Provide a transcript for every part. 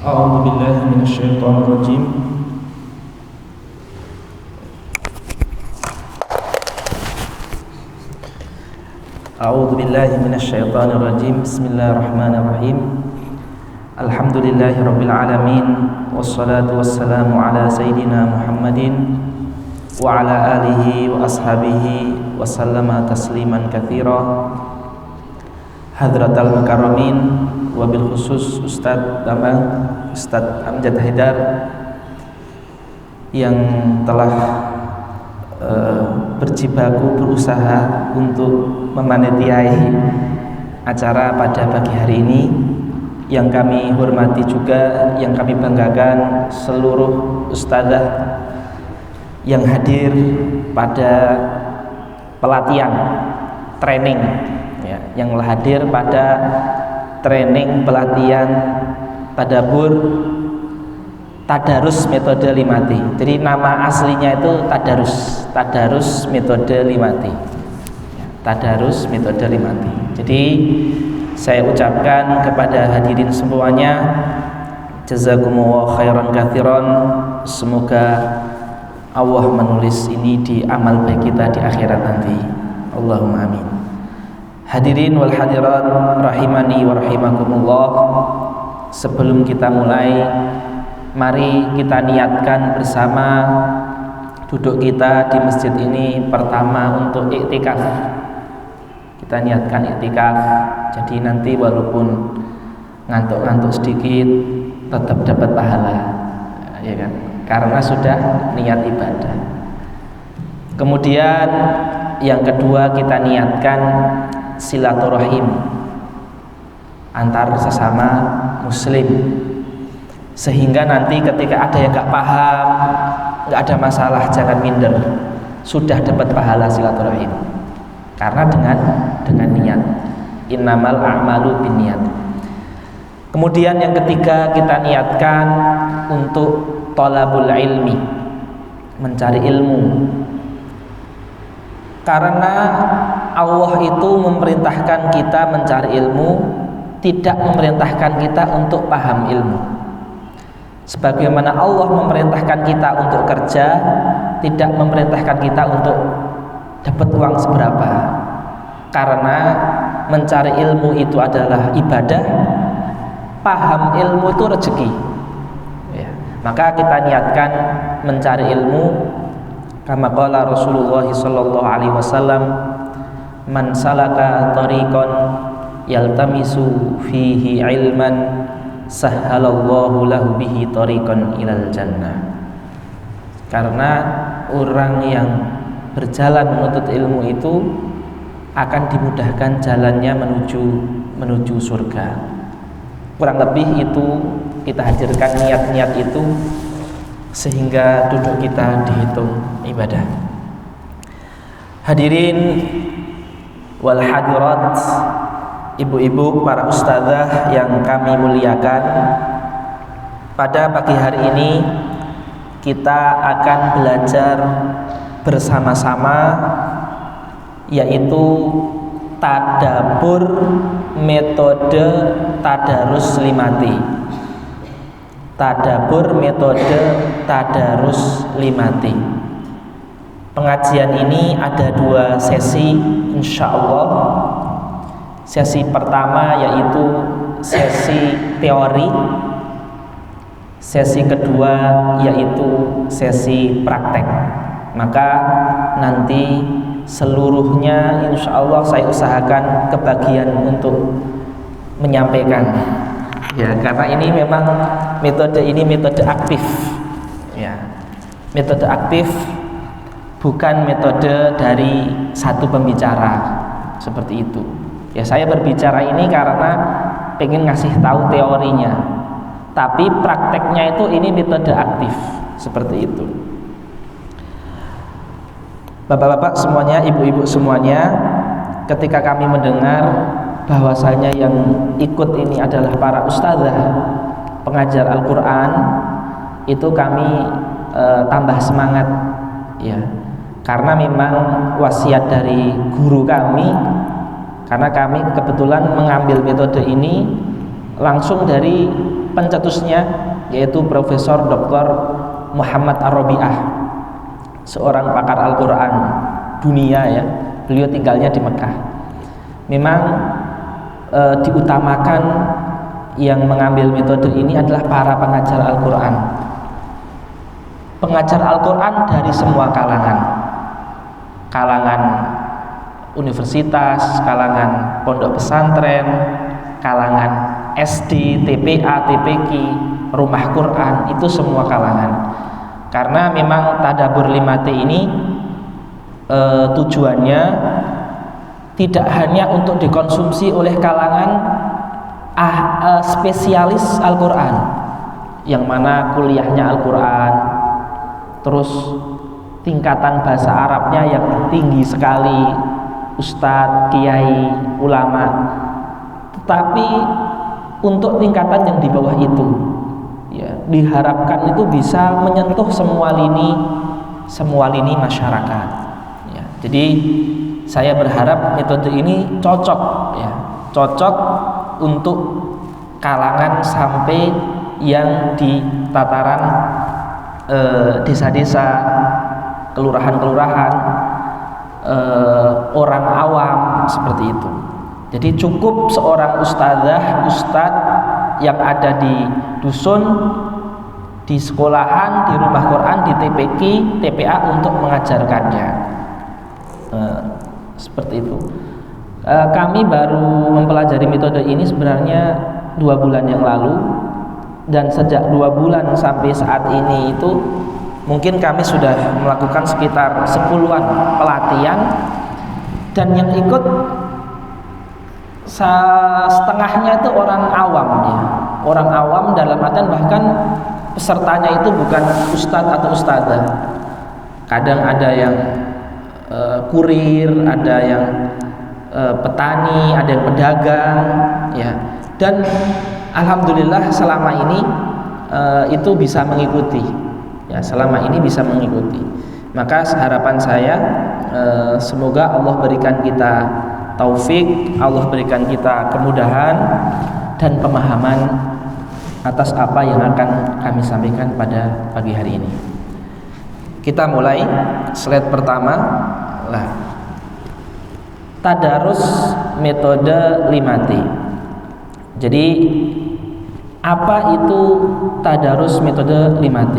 أعوذ بالله من الشيطان الرجيم أعوذ بالله من الشيطان الرجيم بسم الله الرحمن الرحيم الحمد لله رب العالمين والصلاة والسلام على سيدنا محمد وعلى آله وأصحابه وسلم تسليما كثيرا Hadratal Mukarramin wabil khusus Ustadz Amjad Haidar yang telah berjibaku berusaha untuk memanitiai acara pada pagi hari ini, yang kami hormati juga, yang kami banggakan seluruh ustadzah yang hadir pada pelatihan training ya, yang hadir pada training pelatihan tadabbur tadarus metode 5T. Jadi nama aslinya itu tadarus metode 5T. Tadarus metode 5T. Jadi saya ucapkan kepada hadirin semuanya, jazakumullah khairan katsiran. Semoga Allah menulis ini di amal baik kita di akhirat nanti. Allahumma amin. Hadirin wal hadirat rahimani wa rahimakumullah. Sebelum kita mulai, mari kita niatkan bersama duduk kita di masjid ini pertama untuk iktikaf. Kita niatkan iktikaf. Jadi nanti walaupun ngantuk-ngantuk sedikit tetap dapat pahala, ya kan? Karena sudah niat ibadah. Kemudian yang kedua, kita niatkan silaturahim antar sesama muslim, sehingga nanti ketika ada yang nggak paham, nggak ada masalah, jangan minder, sudah dapat pahala silaturahim karena dengan niat. Innamal a'malu binniyat. Kemudian yang ketiga, kita niatkan untuk thalabul ilmi, mencari ilmu, karena Allah itu memerintahkan kita mencari ilmu, tidak memerintahkan kita untuk paham ilmu. Sebagaimana Allah memerintahkan kita untuk kerja, tidak memerintahkan kita untuk dapat uang seberapa. Karena mencari ilmu itu adalah ibadah, paham ilmu itu rezeki. Ya. Maka kita niatkan mencari ilmu, kama qala Rasulullah sallallahu alaihi wasallam, man salaka tariqan yaltamisu fihi ilman sahhalallahu lahu bihi tariqan ilal jannah. Karena orang yang berjalan menuntut ilmu itu akan dimudahkan jalannya menuju surga. Kurang lebih itu kita hadirkan niat-niat itu sehingga duduk kita dihitung ibadah. Hadirin wal hadirat, ibu-ibu, para ustazah yang kami muliakan, pada pagi hari ini kita akan belajar bersama-sama, yaitu tadabbur metode tadarus 5T. Tadabbur metode tadarus 5T. Pengajian ini ada 2 sesi insyaallah. Sesi pertama yaitu sesi teori, sesi kedua yaitu sesi praktek. Maka nanti seluruhnya insyaallah saya usahakan kebagian untuk menyampaikan, ya, karena ini memang metode ini metode aktif, ya, metode aktif, bukan metode dari satu pembicara seperti itu. Ya, saya berbicara ini karena pengen ngasih tahu teorinya, tapi prakteknya itu ini metode aktif seperti itu. Bapak-bapak semuanya, ibu-ibu semuanya, ketika kami mendengar bahwasanya yang ikut ini adalah para ustazah pengajar Al-Quran, itu kami tambah semangat, ya, karena memang wasiat dari guru kami, karena kami kebetulan mengambil metode ini langsung dari pencetusnya yaitu Profesor Dr. Muhammad Ar-Rabi'ah, seorang pakar Al-Quran dunia ya. Beliau tinggalnya di Mekah. Memang diutamakan yang mengambil metode ini adalah para pengajar Al-Quran. Pengajar Al-Quran dari semua kalangan, kalangan universitas, kalangan pondok pesantren, kalangan SD, TPA, TPQ, rumah Quran, itu semua kalangan. Karena memang Tadabbur 5T ini tujuannya tidak hanya untuk dikonsumsi oleh kalangan spesialis Al-Quran, yang mana kuliahnya Al-Quran, terus tingkatan bahasa Arabnya yang tinggi sekali, ustadz, kiai, ulama. Tetapi untuk tingkatan yang di bawah itu ya, diharapkan itu bisa menyentuh semua lini masyarakat ya. Jadi saya berharap metode ini cocok ya, cocok untuk kalangan sampai yang di tataran desa-desa, kelurahan-kelurahan, orang awam, seperti itu. Jadi cukup seorang ustadz yang ada di dusun, di sekolahan, di rumah Quran, di TPQ, TPA untuk mengajarkannya. Seperti itu. Kami baru mempelajari metode ini sebenarnya 2 bulan yang lalu, dan sejak 2 bulan sampai saat ini itu mungkin kami sudah melakukan sekitar 10-an pelatihan, dan yang ikut setengahnya itu orang awam ya. Orang awam dalam artian bahkan pesertanya itu bukan ustadz atau ustadzah. Kadang ada yang kurir, ada yang petani, ada yang pedagang ya. Dan alhamdulillah selama ini itu bisa mengikuti ya, selama ini bisa mengikuti. Maka harapan saya semoga Allah berikan kita taufik, Allah berikan kita kemudahan dan pemahaman atas apa yang akan kami sampaikan pada pagi hari ini. Kita mulai slide pertama lah. Tadarus metode 5T. Jadi apa itu tadarus metode 5T?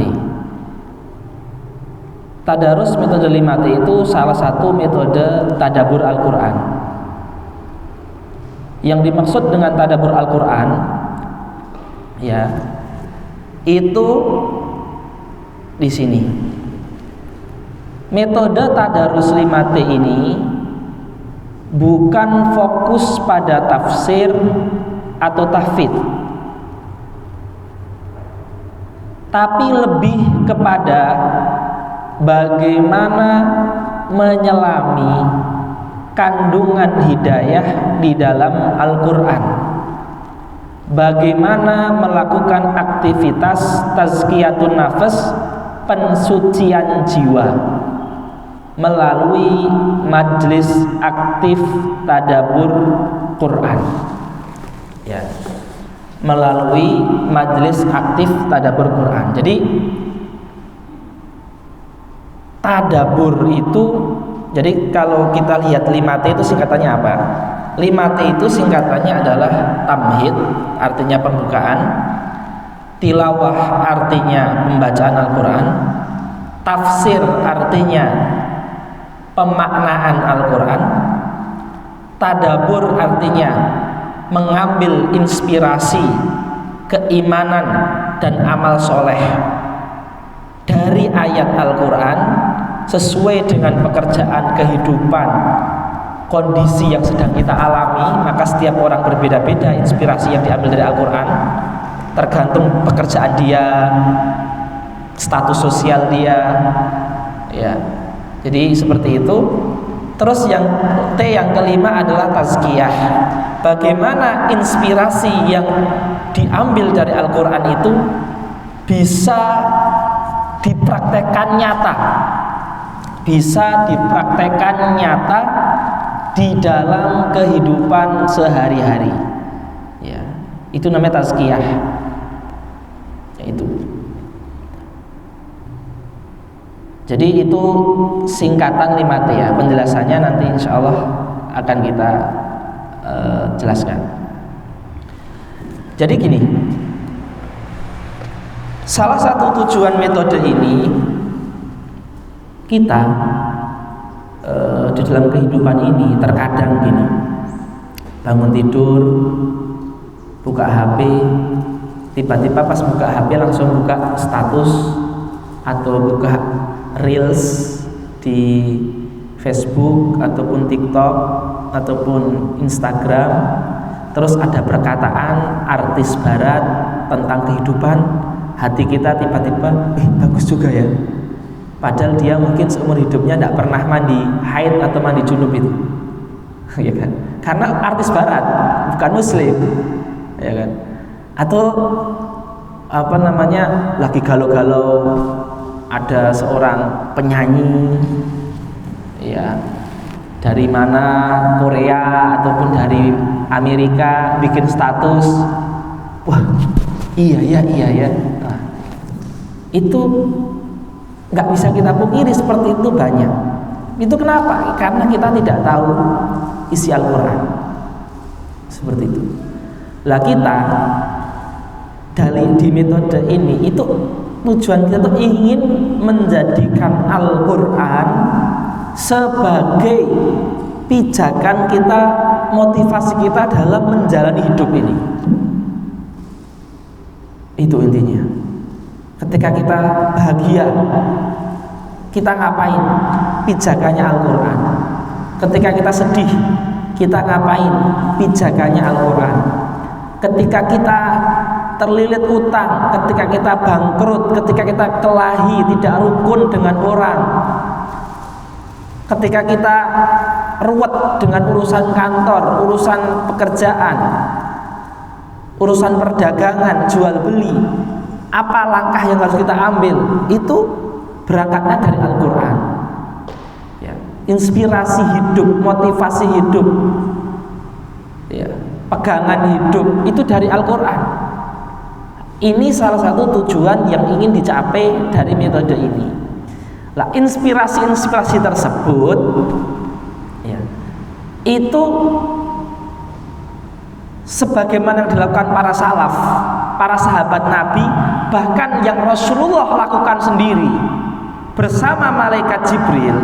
Tadarus metode 5T itu salah satu metode tadabbur Al-Quran. Yang dimaksud dengan tadabbur Al-Quran ya, itu di sini. Metode tadarus 5T ini bukan fokus pada tafsir atau tahfidz, tapi lebih kepada bagaimana menyelami kandungan hidayah di dalam Al-Quran, bagaimana melakukan aktivitas tazkiyatun nafas, pensucian jiwa, melalui majlis aktif tadabbur Quran ya, melalui majlis aktif tadabbur Quran. Jadi tadabbur itu, jadi kalau kita lihat 5T itu singkatannya apa? 5T itu singkatannya adalah tamhid, artinya pembukaan, tilawah artinya pembacaan Al-Quran, tafsir artinya pemaknaan Al-Quran, tadabbur artinya mengambil inspirasi, keimanan dan amal soleh dari ayat Al-Quran sesuai dengan pekerjaan kehidupan, kondisi yang sedang kita alami. Maka setiap orang berbeda-beda inspirasi yang diambil dari Al-Quran, tergantung pekerjaan dia, status sosial dia ya. Jadi seperti itu. Terus yang T yang kelima adalah tazkiyah. Bagaimana inspirasi yang diambil dari Al-Quran itu bisa dipraktekkan nyata, bisa dipraktekkan nyata di dalam kehidupan sehari-hari ya. Itu namanya tazkiyah. Itu. Jadi itu singkatan 5T ya. Penjelasannya nanti insya Allah akan kita jelaskan. Jadi gini, salah satu tujuan metode ini kita di dalam kehidupan ini terkadang gini, bangun tidur, buka HP, tiba-tiba pas buka HP langsung buka status atau buka Reels di Facebook ataupun TikTok ataupun Instagram, terus ada perkataan artis barat tentang kehidupan, hati kita tiba-tiba bagus juga ya, padahal dia mungkin seumur hidupnya tidak pernah mandi haid atau mandi junub itu ya kan, karena artis barat bukan muslim ya kan, atau apa namanya lagi galau-galau ada seorang penyanyi ya dari mana Korea ataupun dari Amerika bikin status, wah iya ya, nah, itu nggak bisa kita pungkiri seperti itu banyak. Itu kenapa? Karena kita tidak tahu isi Al-Quran seperti itu. Lah kita di metode ini itu tujuan kita tuh ingin menjadikan Al-Quran sebagai pijakan kita, motivasi kita dalam menjalani hidup ini. Itu intinya. Ketika kita bahagia, kita ngapain? Pijakannya Al-Quran. Ketika kita sedih, kita ngapain? Pijakannya Al-Quran. Ketika kita terlilit utang, ketika kita bangkrut, ketika kita kelahi, tidak rukun dengan orang, ketika kita ruwet dengan urusan kantor, urusan pekerjaan, urusan perdagangan, jual beli, apa langkah yang harus kita ambil? Itu berangkatnya dari Al-Quran ya. Inspirasi hidup, motivasi hidup ya, pegangan hidup itu dari Al-Quran. Ini salah satu tujuan yang ingin dicapai dari metode ini. Lah inspirasi-inspirasi tersebut ya, itu sebagaimana yang dilakukan para salaf, para sahabat Nabi, bahkan yang Rasulullah lakukan sendiri bersama malaikat Jibril,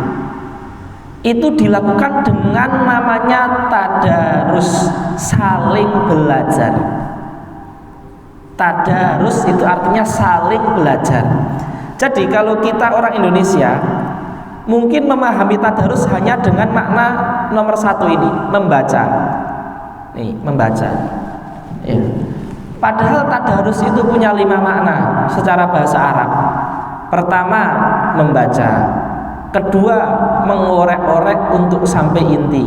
itu dilakukan dengan namanya tadarus, saling belajar. Tadarus itu artinya saling belajar. Jadi kalau kita orang Indonesia mungkin memahami tadarus hanya dengan makna nomor satu ini, membaca. Nih, membaca ya. Padahal tadarus itu punya 5 makna secara bahasa Arab. Pertama, membaca. Kedua, mengorek-orek untuk sampai inti.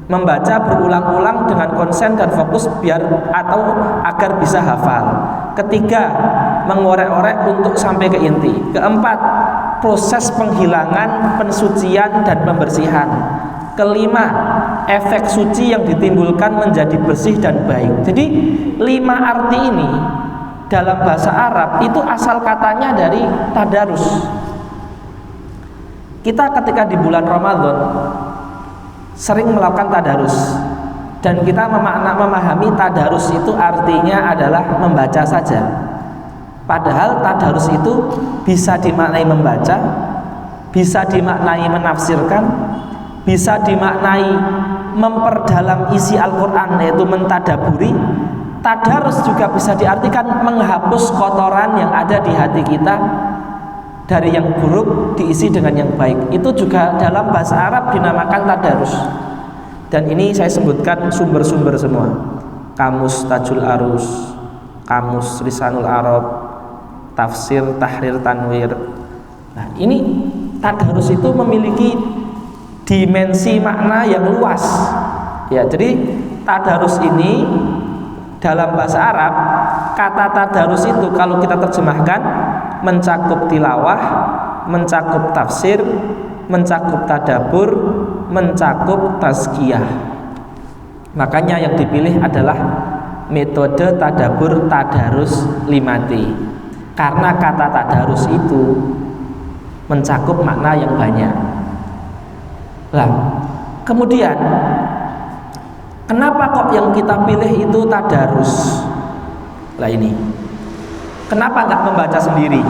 Membaca berulang-ulang dengan konsen dan fokus agar bisa hafal. Ketiga, mengorek-orek untuk sampai ke inti. Keempat, proses penghilangan, pensucian dan pembersihan. Kelima, efek suci yang ditimbulkan menjadi bersih dan baik. Jadi 5 arti ini dalam bahasa Arab itu asal katanya dari tadarus. Kita ketika di bulan Ramadan sering melakukan tadarus, dan kita memahami tadarus itu artinya adalah membaca saja. Padahal tadarus itu bisa dimaknai membaca, bisa dimaknai menafsirkan, bisa dimaknai memperdalam isi Al-Quran, yaitu mentadaburi. Tadarus juga bisa diartikan menghapus kotoran yang ada di hati kita, dari yang buruk diisi dengan yang baik. Itu juga dalam bahasa Arab dinamakan tadarus. Dan ini saya sebutkan sumber-sumber semua. Kamus Tajul Arus, Kamus Lisanul Arab, Tafsir Tahrir Tanwir. Nah, ini tadarus itu memiliki dimensi makna yang luas. Ya, jadi tadarus ini dalam bahasa Arab, kata tadarus itu kalau kita terjemahkan mencakup tilawah, mencakup tafsir, mencakup tadabur, mencakup tazkiyah. Makanya yang dipilih adalah metode tadabbur tadarus limati. Karena kata tadarus itu mencakup makna yang banyak. Lah, kemudian kenapa kok yang kita pilih itu tadarus? Lah ini, kenapa nggak membaca sendiri?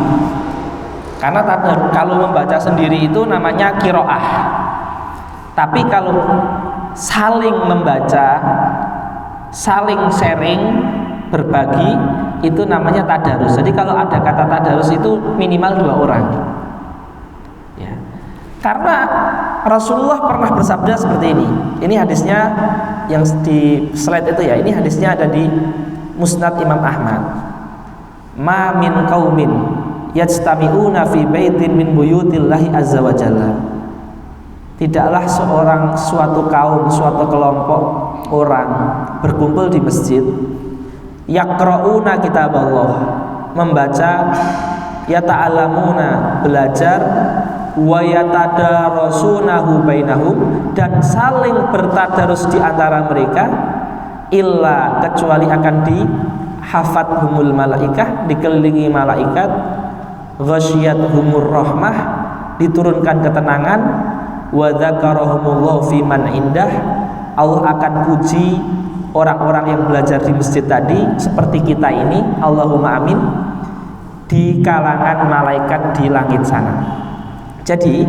Karena kalau membaca sendiri itu namanya qiraah. Tapi kalau saling membaca, saling sharing, berbagi, itu namanya tadarus. Jadi kalau ada kata tadarus itu minimal 2 orang. Ya. Karena Rasulullah pernah bersabda seperti ini. Ini hadisnya yang di slide itu ya. Ini hadisnya ada di Musnad Imam Ahmad. Ma min qaumin yajtami'una fi baitin min buyutillahi azza wa jalla. Tidaklah suatu kaum, suatu kelompok orang berkumpul di masjid, yaqra'una kitaballah, membaca, yata'allamuna, belajar, wa yatadarasunahu bainahum, dan saling bertadarus di antara mereka, illa, kecuali akan dihafadhumul malaikah, dikelilingi malaikat, ghasyiyatuhumur rahmah, diturunkan ketenangan, wa dzakarahumullahu fi man indah, Allah akan puji orang-orang yang belajar di masjid tadi seperti kita ini, Allahumma amin, di kalangan malaikat di langit sana. Jadi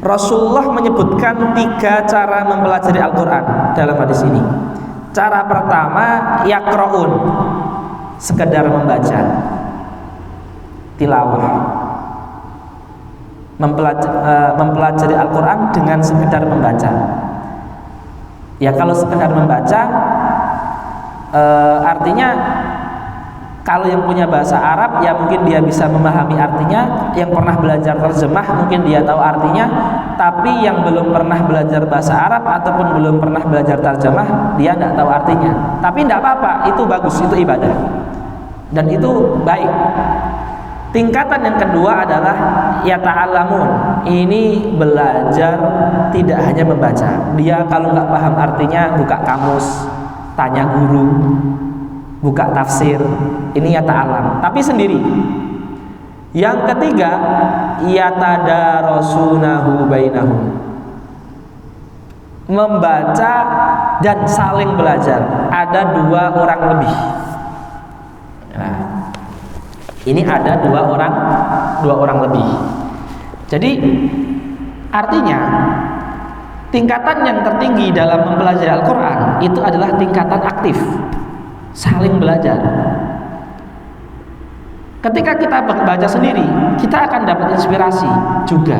Rasulullah menyebutkan 3 cara mempelajari Al-Quran dalam hadis ini. Cara pertama, yaqra'un, sekedar membaca, tilawah, mempelajari Al-Quran dengan sekedar membaca. Ya kalau sekedar membaca, artinya kalau yang punya bahasa Arab ya mungkin dia bisa memahami artinya, yang pernah belajar terjemah mungkin dia tahu artinya, tapi yang belum pernah belajar bahasa Arab ataupun belum pernah belajar terjemah, dia tidak tahu artinya. Tapi tidak apa-apa, itu bagus, itu ibadah dan itu baik. Tingkatan yang kedua adalah yata'allamun. Ini belajar, tidak hanya membaca. Dia kalau nggak paham artinya buka kamus, tanya guru, buka tafsir. Ini yata'allam, tapi sendiri. Yang ketiga, yatadarasunahu bainahum, membaca dan saling belajar. Ada 2 orang lebih. Nah, ini ada 2 orang lebih. Jadi artinya tingkatan yang tertinggi dalam mempelajari Al-Quran itu adalah tingkatan aktif, saling belajar. Ketika kita baca sendiri, kita akan dapat inspirasi juga.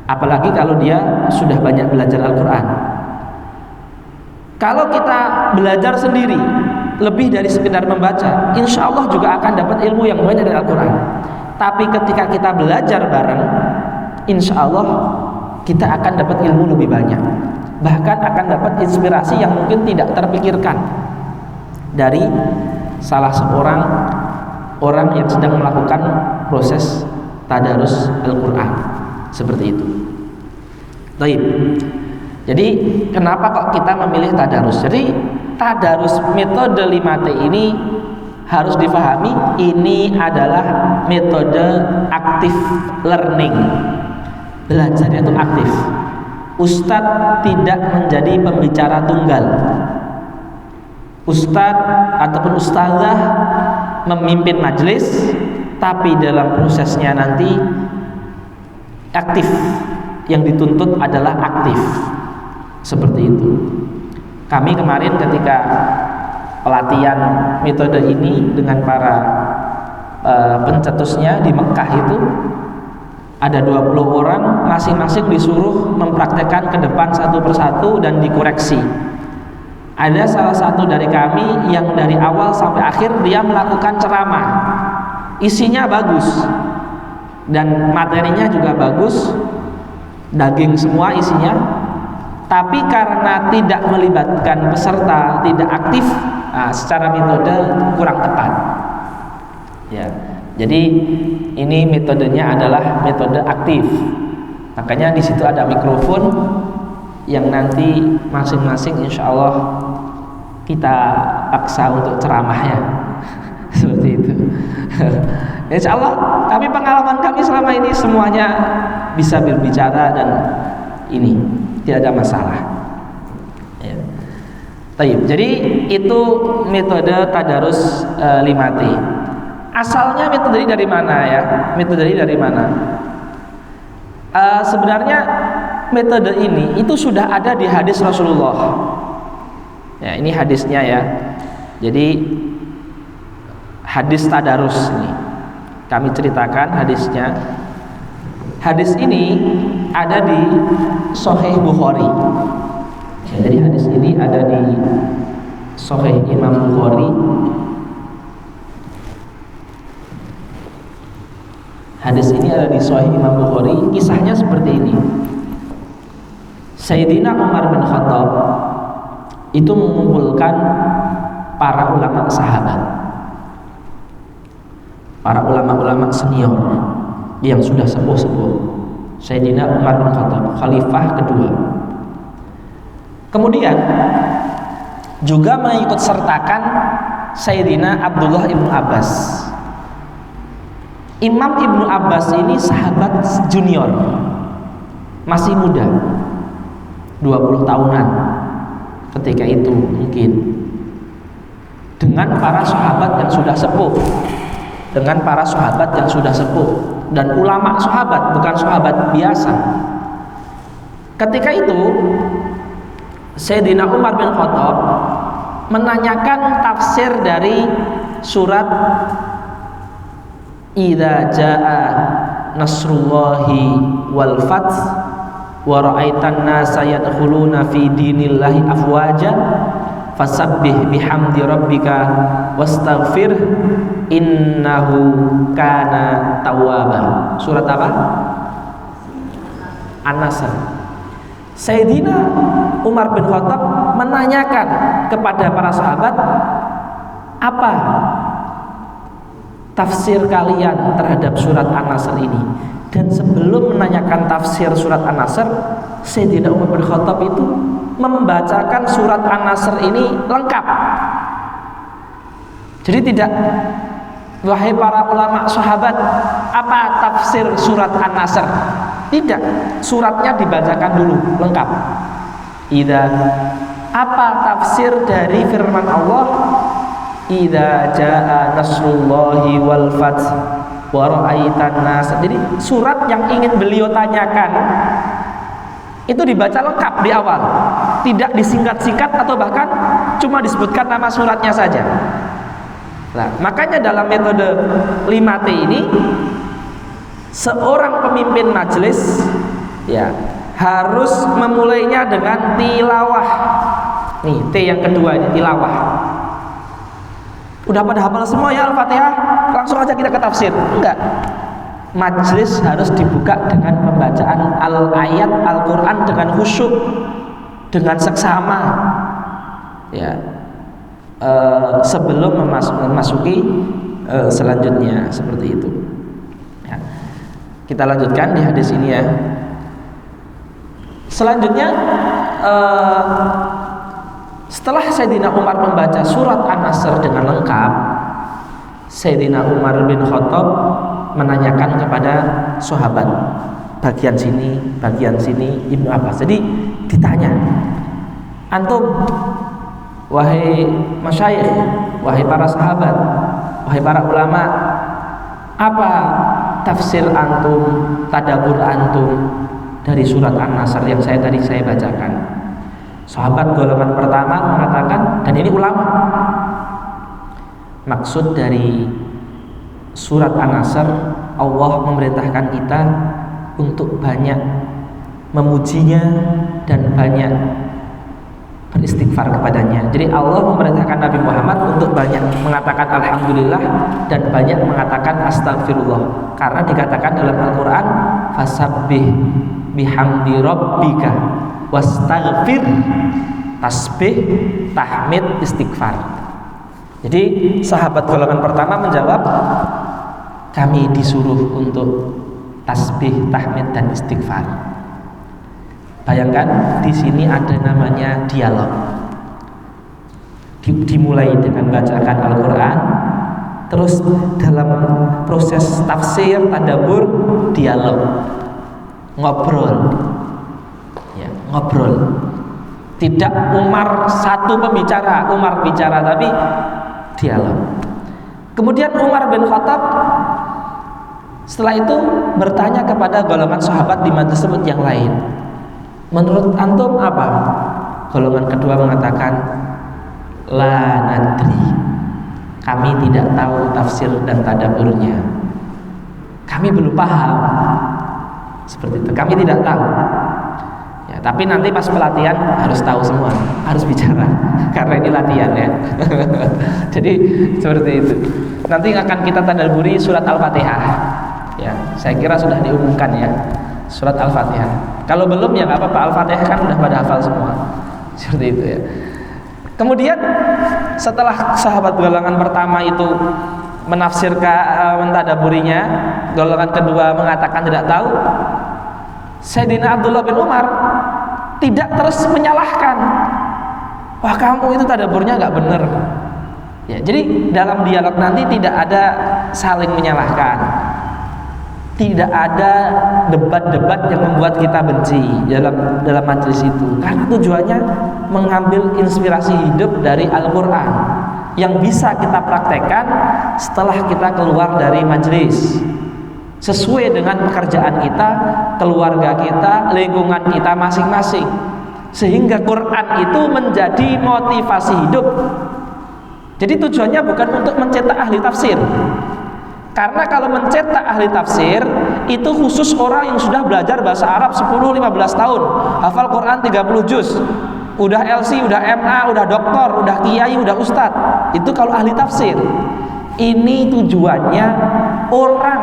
Apalagi kalau dia sudah banyak belajar Al-Quran. Kalau kita belajar sendiri lebih dari sekedar membaca, insya Allah juga akan dapat ilmu yang banyak dari Al-Quran. Tapi ketika kita belajar bareng, insya Allah kita akan dapat ilmu lebih banyak. Bahkan akan dapat inspirasi yang mungkin tidak terpikirkan dari salah seorang orang yang sedang melakukan proses tadarus Al-Quran. Seperti itu. Baik. Jadi kenapa kok kita memilih tadarus? Jadi tadarus metode 5T ini harus difahami, ini adalah metode active learning. Belajarnya itu aktif. Ustadz tidak menjadi pembicara tunggal. Ustadz ataupun ustazah memimpin majelis, tapi dalam prosesnya nanti aktif. Yang dituntut adalah aktif. Seperti itu. Kami kemarin ketika pelatihan metode ini dengan para pencetusnya di Mekah itu ada 20 orang, masing-masing disuruh mempraktekkan ke depan satu persatu dan dikoreksi. Ada salah satu dari kami yang dari awal sampai akhir dia melakukan ceramah, isinya bagus dan materinya juga bagus, daging semua isinya, tapi karena tidak melibatkan peserta, tidak aktif, secara metode kurang tepat. Ya, jadi ini metodenya adalah metode aktif. Makanya di situ ada mikrofon yang nanti masing-masing insya Allah kita paksa untuk ceramah ya. Seperti itu. Insya Allah, tapi pengalaman kami selama ini semuanya bisa berbicara dan ini tidak ada masalah. Ya. Jadi itu metode tadarus 5T. Asalnya metode ini dari mana ya? Metode ini dari mana? Sebenarnya metode ini itu sudah ada di hadis Rasulullah. Ya, ini hadisnya ya. Jadi hadis tadarus ini kami ceritakan hadisnya. Hadis ini ada di Sahih Bukhari. Ya, jadi hadis ini ada di Sahih Imam Bukhari. Hadis ini ada di Sahih Imam Bukhari. Kisahnya seperti ini. Sayyidina Umar bin Khattab itu mengumpulkan para ulama sahabat, para ulama-ulama senior yang sudah sepuh-sepuh. Sayyidina Umar bin Khattab, khalifah kedua. Kemudian juga mengikut sertakan Sayyidina Abdullah ibnu Abbas. Imam Ibnu Abbas ini sahabat junior, masih muda, 20 tahunan ketika itu mungkin, dengan para sahabat yang sudah sepuh, dengan para sahabat yang sudah sepuh dan ulama sahabat, bukan sahabat biasa. Ketika itu Sayyidina Umar bin Khattab menanyakan tafsir dari surat Idza jaa nasrullahi wal fath wa ra'aitan nasa yadkhuluna fi dinillahi afwaja fasabbih bihamdi rabbika wastaghfir innahu kana tawwaba. Surat apa? An-Nasr. Sayyidina Umar bin Khattab menanyakan kepada para sahabat, apa tafsir kalian terhadap surat An-Nasr ini? Dan sebelum menanyakan tafsir surat An-Nasr, Sayyidina Umar bin Khattab itu membacakan surat An-Nasr ini lengkap. Jadi tidak, wahai para ulama sahabat, apa tafsir surat An-Nasr? Tidak, suratnya dibacakan dulu lengkap. Apa tafsir dari firman Allah? Idza jaa nasrullahi wal fath wa ra'aitan nas. Jadi surat yang ingin beliau tanyakan itu dibaca lengkap di awal, tidak disingkat-singkat atau bahkan cuma disebutkan nama suratnya saja. Nah, makanya dalam metode 5T ini seorang pemimpin majelis ya harus memulainya dengan tilawah. Nih, T yang kedua ini tilawah. Udah pada hafal semua ya Al-Fatihah, langsung aja kita ke tafsir? Enggak. Majelis harus dibuka dengan pembacaan ayat Al-Quran dengan khusyuk, dengan seksama ya, sebelum memasuki selanjutnya, seperti itu ya. Kita lanjutkan di hadis ini ya. Selanjutnya setelah Sayyidina Umar membaca surat An-Nasr dengan lengkap, Sayyidina Umar bin Khattab menanyakan kepada sahabat, bagian sini, Ibnu Abbas. Jadi ditanya, antum, wahai masyayikh, wahai para sahabat, wahai para ulama, apa tafsir antum, tadabbur antum dari surat An-Nasr yang tadi saya bacakan? Sahabat golongan pertama mengatakan, dan ini ulama, maksud dari surat An-Nasr, Allah memerintahkan kita untuk banyak memujinya dan banyak beristighfar kepadanya. Jadi Allah memerintahkan Nabi Muhammad untuk banyak mengatakan Alhamdulillah dan banyak mengatakan Astagfirullah, karena dikatakan dalam Al-Quran, fasabbih bihamdi rabbika wastaghfir, tasbih, tahmid, istighfar. Jadi sahabat golongan pertama menjawab, kami disuruh untuk tasbih, tahmid, dan istighfar. Bayangkan di sini ada namanya dialog. dimulai dengan bacaan Al-Quran, terus dalam proses tafsir, tadabbur, dialog, ngobrol, ya, ngobrol. Tidak Umar satu pembicara, Umar bicara, tapi dialog. Kemudian Umar bin Khattab setelah itu bertanya kepada golongan sahabat di majlis tersebut yang lain, menurut antum apa? Golongan kedua mengatakan, la nadri, kami tidak tahu tafsir dan tadabburnya, kami belum paham. Seperti itu, kami tidak tahu. Ya, tapi nanti pas pelatihan harus tahu semua, harus bicara, karena ini latihan ya. Jadi seperti itu. Nanti akan kita tadabburi surat Al-Fatihah. Ya, saya kira sudah diumumkan ya, surat Al-Fatihah. Kalau belum ya nggak apa-apa, Al-Fatihah kan udah pada hafal semua. Seperti itu ya. Kemudian setelah sahabat golongan pertama itu menafsirkan, mentadaburinya, golongan kedua mengatakan tidak tahu, Sayyidina Abdullah bin Umar tidak terus menyalahkan, wah kamu itu tadaburnya nggak benar. Ya, jadi dalam dialog nanti tidak ada saling menyalahkan, tidak ada debat-debat yang membuat kita benci dalam majelis itu, karena tujuannya mengambil inspirasi hidup dari Al-Quran yang bisa kita praktekkan setelah kita keluar dari majelis, sesuai dengan pekerjaan kita, keluarga kita, lingkungan kita masing-masing, sehingga Quran itu menjadi motivasi hidup. Jadi tujuannya bukan untuk mencetak ahli tafsir, karena kalau mencetak ahli tafsir itu khusus orang yang sudah belajar bahasa Arab 10-15 tahun, hafal Quran 30 juz, udah LC, udah MA, udah doktor, udah kiai, udah ustadz. Itu kalau ahli tafsir. Ini tujuannya orang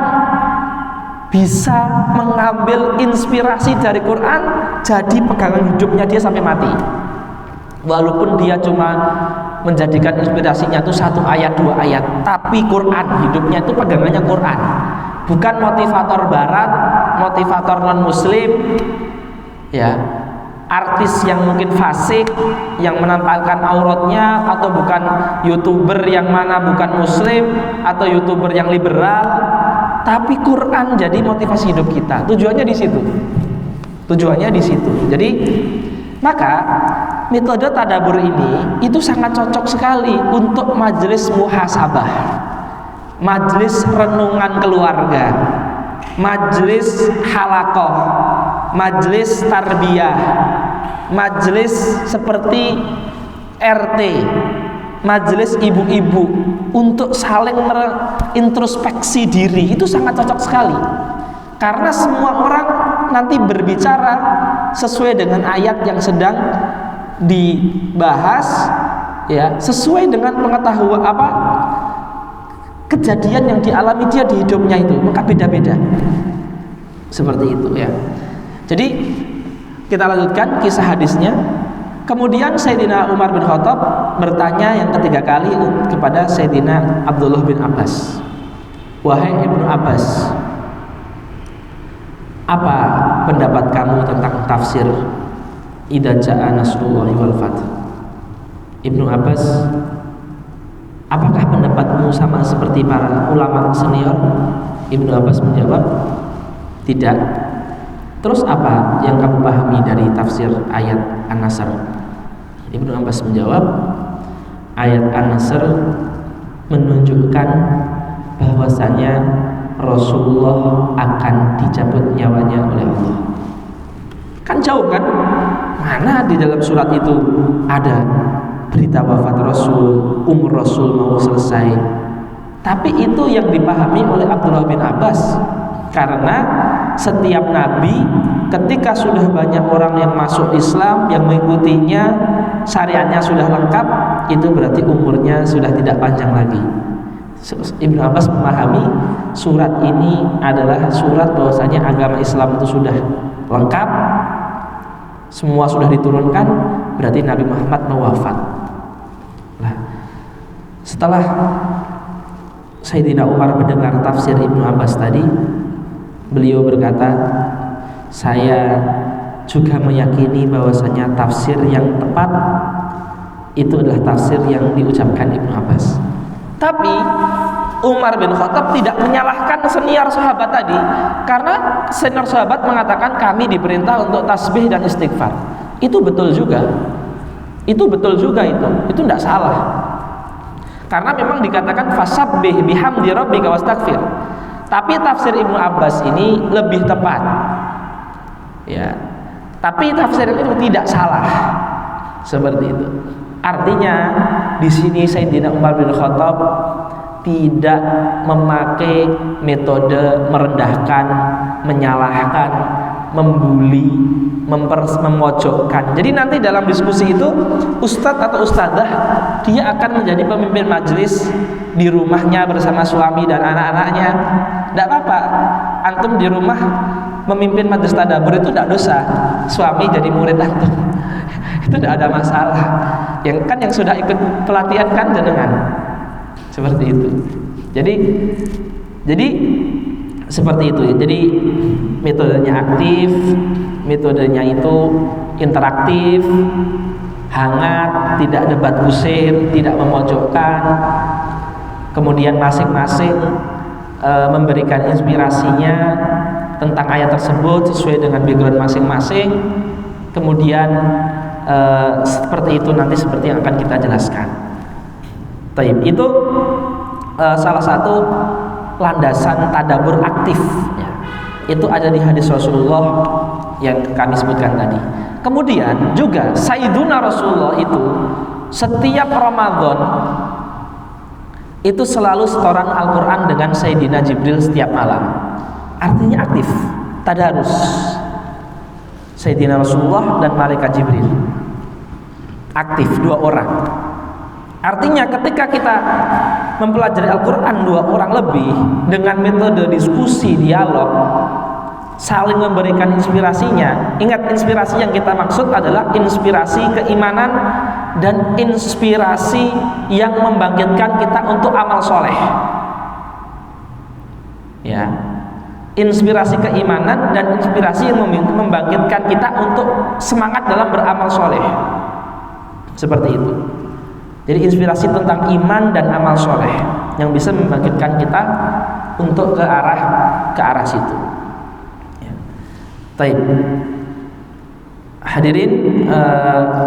bisa mengambil inspirasi dari Quran jadi pegangan hidupnya dia sampai mati, walaupun dia cuma menjadikan inspirasinya itu 1 ayat 2 ayat, tapi Quran, hidupnya itu pegangannya Quran, bukan motivator barat, motivator non muslim, ya, artis yang mungkin fasik yang menampilkan auratnya, atau bukan YouTuber yang mana bukan muslim, atau YouTuber yang liberal, tapi Quran jadi motivasi hidup kita. Tujuannya di situ. Tujuannya di situ. Jadi maka metode tadabbur ini itu sangat cocok sekali untuk majelis muhasabah, majelis renungan keluarga, majelis halaqah, majelis tarbiyah, majelis seperti RT, majelis ibu-ibu untuk saling introspeksi diri. Itu sangat cocok sekali, karena semua orang nanti berbicara sesuai dengan ayat yang sedang dibahas, ya, sesuai dengan pengetahuan apa kejadian yang dialami dia di hidupnya itu, maka beda-beda. Seperti itu ya. Jadi kita lanjutkan kisah hadisnya. Kemudian Sayyidina Umar bin Khattab bertanya yang ketiga kali kepada Sayyidina Abdullah bin Abbas, wahai Ibnu Abbas, apa pendapat kamu tentang tafsir idza jaa nasrullahi wal fath? Ibnu Abbas, apakah pendapatmu sama seperti para ulama senior? Ibnu Abbas menjawab, tidak. Terus apa yang kamu pahami dari tafsir ayat An-Nasr? Ibnu Abbas menjawab, ayat An-Nasr menunjukkan bahwasanya Rasulullah akan dicabut nyawanya oleh Allah. Kan jauh kan? Mana di dalam surat itu ada berita wafat Rasul, umur Rasul mau selesai. Tapi itu yang dipahami oleh Abdullah bin Abbas, karena setiap nabi ketika sudah banyak orang yang masuk Islam, yang mengikutinya, syariatnya sudah lengkap, itu berarti umurnya sudah tidak panjang lagi. Ibnu Abbas memahami surat ini adalah surat bahwasanya agama Islam itu sudah lengkap, semua sudah diturunkan, berarti Nabi Muhammad mau wafat. Nah, setelah Sayyidina Umar mendengar tafsir Ibnu Abbas tadi, beliau berkata, saya juga meyakini bahwasanya tafsir yang tepat Itu adalah tafsir yang diucapkan Ibnu Abbas. Tapi Umar bin Khattab tidak menyalahkan senior sahabat tadi, karena senior sahabat mengatakan kami diperintah untuk tasbih dan istighfar. Itu betul juga. Itu tidak salah. Karena memang dikatakan fasabbih bihamdi rabbika wastaghfir. Tapi tafsir Ibnu Abbas ini lebih tepat. Ya. Tapi tafsir itu tidak salah. Seperti itu. Artinya di sini Sayyidina Umar bin Khattab tidak memakai metode merendahkan, menyalahkan, membuli, memojokkan. Jadi nanti dalam diskusi itu ustadz atau ustadzah dia akan menjadi pemimpin majelis di rumahnya bersama suami dan anak-anaknya. Tidak apa-apa, antum di rumah memimpin majelis tadabbur itu tidak dosa. Suami jadi murid antum. Itu tidak ada masalah. Yang sudah ikut pelatihan kan jenengan. Seperti itu. Jadi seperti itu ya. Jadi metodenya aktif, metodenya itu interaktif, hangat, tidak debat kusir, tidak memojokkan. Kemudian masing-masing memberikan inspirasinya tentang ayat tersebut sesuai dengan background masing-masing. Kemudian seperti itu nanti seperti yang akan kita jelaskan. Taib, itu salah satu landasan tadabbur aktif ya. Itu ada di hadis Rasulullah yang kami sebutkan tadi. Kemudian juga Sayyiduna Rasulullah itu setiap Ramadan itu selalu setoran Al-Quran dengan Sayyidina Jibril setiap malam. Artinya aktif, tadarus. Sayyidina Rasulullah dan Malaikat Jibril aktif, 2 orang. Artinya ketika kita mempelajari Al-Quran 2 orang lebih dengan metode diskusi, dialog, saling memberikan inspirasinya. Ingat, inspirasi yang kita maksud adalah inspirasi keimanan dan inspirasi yang membangkitkan kita untuk amal soleh. Ya, inspirasi keimanan dan inspirasi yang membangkitkan kita untuk semangat dalam beramal soleh. Seperti itu. Jadi inspirasi tentang iman dan amal soleh yang bisa membangkitkan kita untuk ke arah situ. Ya. Baik. Hadirin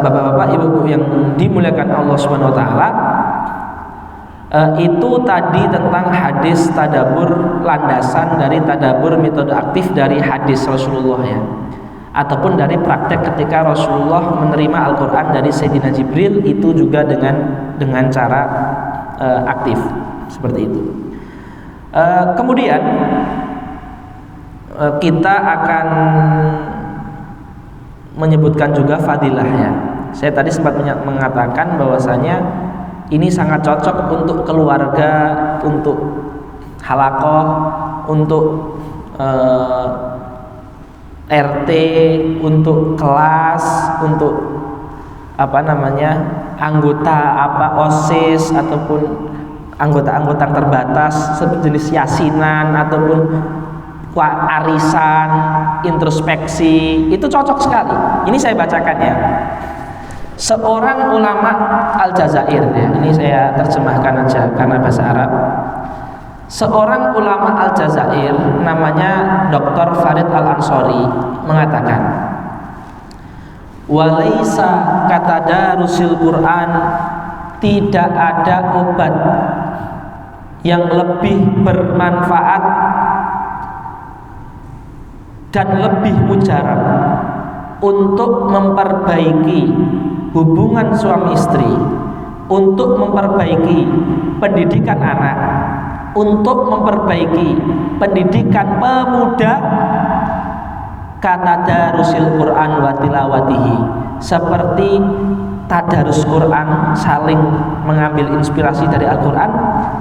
bapak-bapak, ibu-ibu yang dimuliakan Allah Subhanahu wa taala, itu tadi tentang hadis tadabbur, landasan dari tadabbur metode aktif dari hadis Rasulullah ya, ataupun dari praktek ketika Rasulullah menerima Al-Quran dari Sayyidina Jibril, itu juga dengan cara aktif seperti itu. Kemudian kita akan menyebutkan juga fadilahnya. Saya tadi sempat mengatakan bahwasanya ini sangat cocok untuk keluarga, untuk halaqah, untuk RT, untuk kelas, untuk anggota OSIS ataupun anggota-anggota terbatas sejenis yasinan ataupun arisan, introspeksi, itu cocok sekali. Ini saya bacakan ya. Seorang ulama Aljazair ya, ini saya terjemahkan aja karena bahasa Arab. Seorang ulama Aljazair namanya Dr. Farid Al-Ansori mengatakan, walaisa katadarusil Quran, tidak ada obat yang lebih bermanfaat dan lebih mujarab untuk memperbaiki hubungan suami istri, untuk memperbaiki pendidikan anak, untuk memperbaiki pendidikan pemuda, kata darusil Quran wa tilawatihi, seperti tadarus Quran, saling mengambil inspirasi dari Al-Quran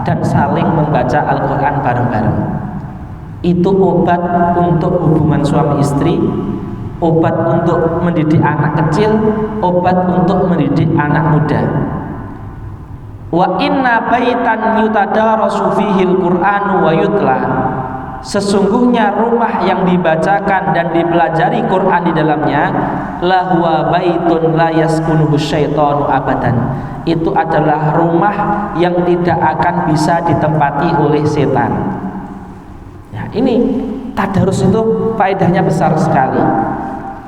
dan saling membaca Al-Quran bareng-bareng. Itu obat untuk hubungan suami istri, obat untuk mendidik anak kecil, obat untuk mendidik anak muda. Wa inna baitan yutadarasu fihil Qur'anu wa yutla, sesungguhnya rumah yang dibacakan dan dipelajari Quran di dalamnya lahuwa baitun la yaskunuhu syaitanu abadan, itu adalah rumah yang tidak akan bisa ditempati oleh setan. Ya, ini tadarus itu faedahnya besar sekali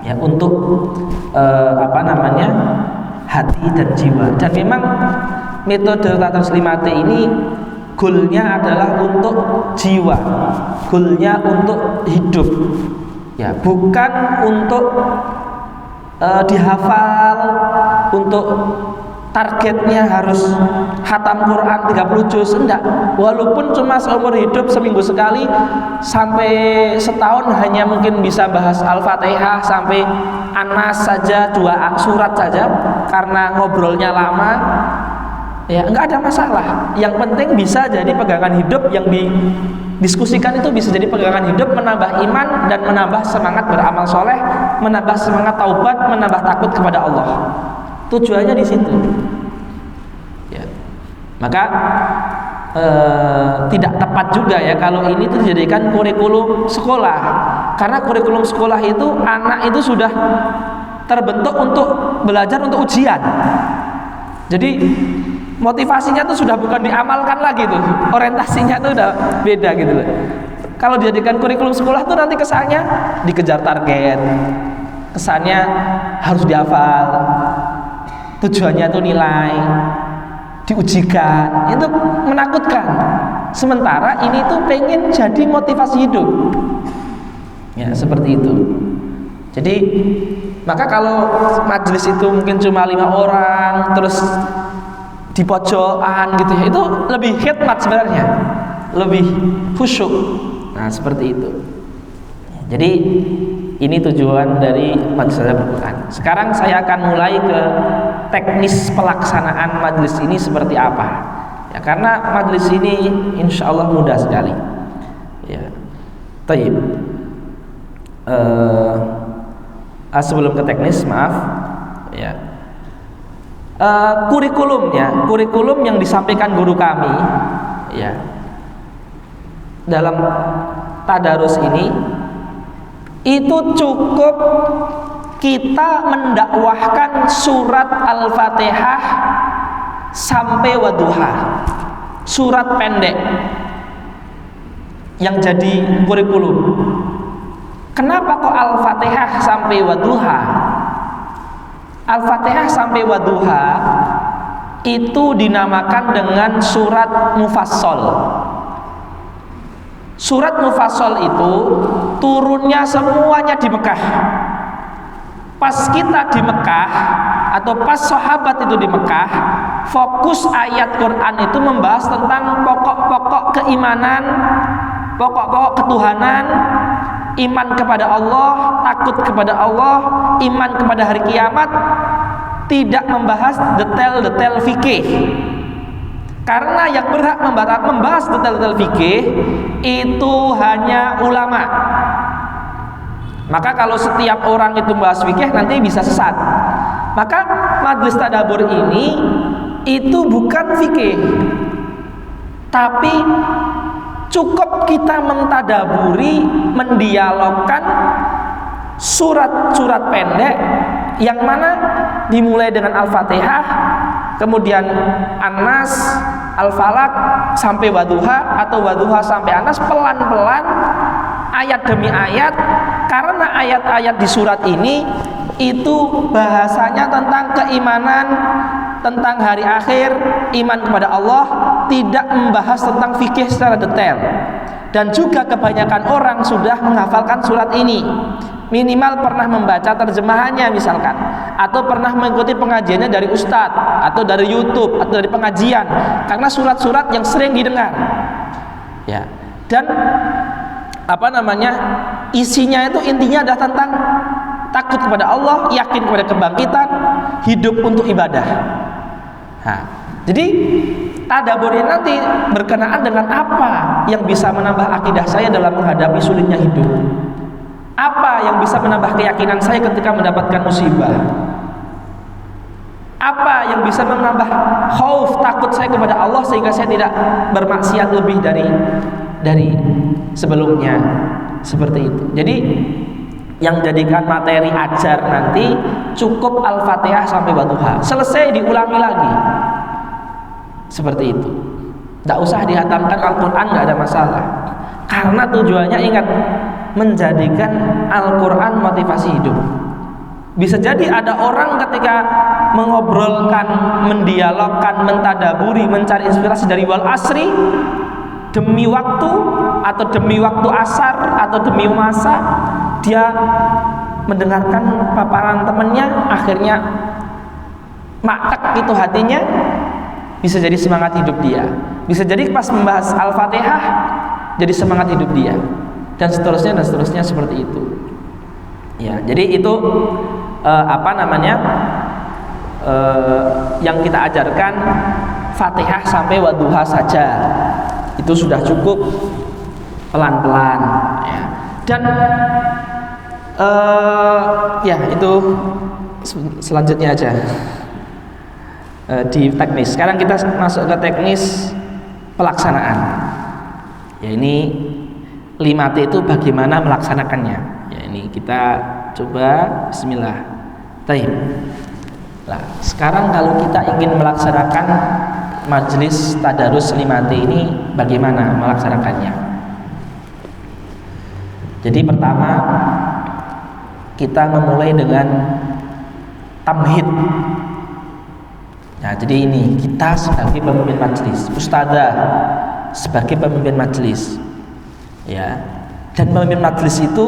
ya untuk hati dan jiwa. Dan memang metode tadarus 5T ini goalnya adalah untuk jiwa, goalnya untuk hidup ya, bukan untuk dihafal, untuk targetnya harus khatam Quran 30 juz, enggak. Walaupun cuma seumur hidup seminggu sekali, sampai setahun hanya mungkin bisa bahas Al-Fatihah sampai Anas saja, 2 surat saja, karena ngobrolnya lama ya, enggak ada masalah. Yang penting bisa jadi pegangan hidup, yang didiskusikan itu bisa jadi pegangan hidup, menambah iman dan menambah semangat beramal soleh, menambah semangat taubat, menambah takut kepada Allah. Tujuannya di situ. Ya. Maka tidak tepat juga ya kalau ini dijadikan kurikulum sekolah, karena kurikulum sekolah itu anak itu sudah terbentuk untuk belajar untuk ujian. Jadi motivasinya tuh sudah bukan diamalkan lagi tuh, orientasinya tuh udah beda gitu loh. Kalau dijadikan kurikulum sekolah tuh nanti kesannya dikejar target, kesannya harus dihafal, tujuannya tuh nilai, diujikan, itu menakutkan. Sementara ini tuh pengen jadi motivasi hidup ya, seperti itu. Jadi maka kalau majelis itu mungkin cuma 5 orang terus di pojokan gitu ya, itu lebih khidmat sebenarnya, lebih khusyuk. Nah seperti itu. Jadi ini tujuan dari majelis Al-Quran. Sekarang saya akan mulai ke teknis pelaksanaan majelis ini seperti apa ya, karena majelis ini insya Allah mudah sekali ya. Taib. Sebelum ke teknis, maaf ya, kurikulum yang disampaikan guru kami ya dalam tadarus ini itu cukup kita mendakwahkan surat Al-Fatihah sampai Wadduha, surat pendek yang jadi kurikulum. Kenapa kok Al-Fatihah sampai Wadduha? Al-Fatihah sampai Wadduha itu dinamakan dengan surat Mufassal. Surat Mufassal itu turunnya semuanya di Mekah. Pas kita di Mekah atau pas sahabat itu di Mekah, fokus ayat Quran itu membahas tentang pokok-pokok keimanan, pokok-pokok ketuhanan, iman kepada Allah, takut kepada Allah, iman kepada hari kiamat, tidak membahas detail-detail fikih. Karena yang berhak membahas detail-detail fikih itu hanya ulama. Maka kalau setiap orang itu membahas fikih nanti bisa sesat. Maka majelis tadabbur ini itu bukan fikih, tapi cukup kita mentadaburi, mendialogkan surat-surat pendek yang mana dimulai dengan Al-Fatihah, kemudian An-Nas, Al-Falaq sampai Wadduha, atau Wadduha sampai An-Nas, pelan-pelan ayat demi ayat. Karena ayat-ayat di surat ini itu bahasanya tentang keimanan, tentang hari akhir, iman kepada Allah, tidak membahas tentang fikih secara detail. Dan juga kebanyakan orang sudah menghafalkan surat ini, minimal pernah membaca terjemahannya misalkan, atau pernah mengikuti pengajiannya dari ustadz atau dari YouTube atau dari pengajian, karena surat-surat yang sering didengar ya. Dan isinya itu intinya adalah tentang takut kepada Allah, yakin kepada kebangkitan, hidup untuk ibadah. Nah, jadi tadabbur ini nanti berkenaan dengan apa yang bisa menambah akidah saya dalam menghadapi sulitnya hidup, apa yang bisa menambah keyakinan saya ketika mendapatkan musibah, apa yang bisa menambah khauf, takut saya kepada Allah sehingga saya tidak bermaksiat lebih dari dari sebelumnya, seperti itu. Jadi yang jadikan materi ajar nanti cukup Al-Fatihah sampai Wadduha, selesai diulangi lagi, seperti itu. Tidak usah dihatamkan Al-Quran, nggak ada masalah, karena tujuannya ingat, menjadikan Al-Quran motivasi hidup. Bisa jadi ada orang ketika mengobrolkan, mendialogkan, mentadaburi, mencari inspirasi dari wal asri, demi waktu atau demi waktu asar atau demi masa, dia mendengarkan paparan temannya, akhirnya maktek itu hatinya, bisa jadi semangat hidup dia. Bisa jadi pas membahas Al-Fatihah jadi semangat hidup dia, dan seterusnya seperti itu. Ya, jadi itu yang kita ajarkan Fatihah sampai Wadduha saja, itu sudah cukup, pelan-pelan ya. Dan ya itu selanjutnya aja di teknis. Sekarang kita masuk ke teknis pelaksanaan. Ya, ini 5T itu bagaimana melaksanakannya. Ya, ini kita coba. Bismillah. Baik. Nah, sekarang kalau kita ingin melaksanakan majelis tadarus 5T ini, bagaimana melaksanakannya? Jadi pertama, kita memulai dengan tamhid. Nah, jadi ini kita sebagai pemimpin majelis, ustadzah sebagai pemimpin majelis, ya. Dan pemimpin majelis itu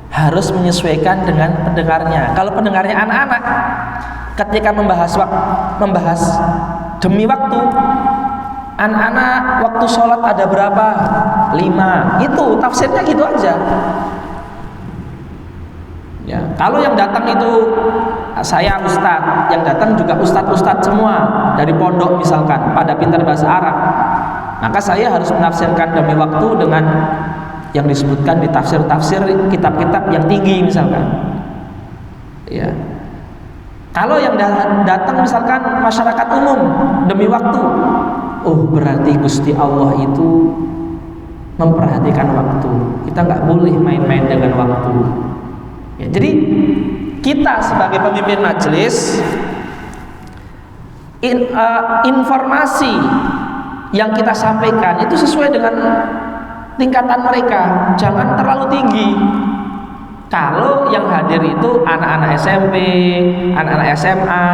harus menyesuaikan dengan pendengarnya. Kalau pendengarnya anak-anak, ketika membahas demi waktu, anak-anak waktu sholat ada berapa? 5. Itu tafsirnya gitu aja. Ya, kalau yang datang itu saya ustadz, yang datang juga ustadz semua dari pondok misalkan, pada pintar bahasa Arab, maka saya harus menafsirkan demi waktu dengan yang disebutkan di tafsir kitab-kitab yang tinggi misalkan. Ya. Kalau yang datang misalkan masyarakat umum demi waktu, oh berarti Gusti Allah itu memperhatikan waktu. Kita nggak boleh main-main dengan waktu. Ya, jadi kita sebagai pemimpin majelis, informasi yang kita sampaikan itu sesuai dengan tingkatan mereka, jangan terlalu tinggi. Kalau yang hadir itu anak-anak SMP, anak-anak SMA,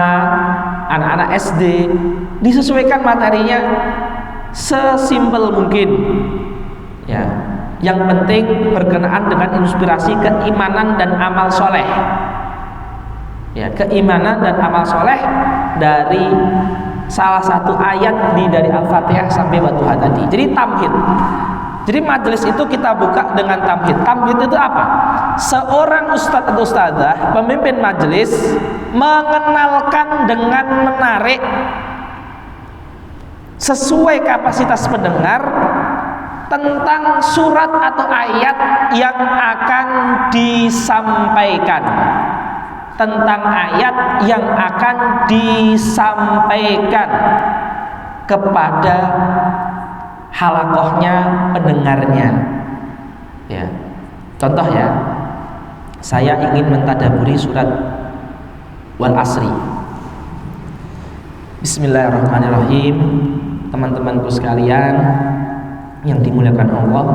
anak-anak SD, disesuaikan materinya sesimpel mungkin. Ya, yang penting berkenaan dengan inspirasi keimanan dan amal soleh. Ya, keimanan dan amal soleh dari salah satu ayat dari Al-Fatihah sampai Wadduha tadi. Jadi tamhid. Jadi majelis itu kita buka dengan tamhid. Tamhid itu apa? Seorang ustadz atau ustadzah, pemimpin majelis, mengenalkan dengan menarik sesuai kapasitas pendengar tentang surat atau ayat yang akan disampaikan. Tentang ayat yang akan disampaikan kepada halakohnya, pendengarnya. Ya, contoh ya, saya ingin mentadaburi surat Wal Asri. Bismillahirrahmanirrahim. Teman-temanku sekalian yang dimuliakan Allah,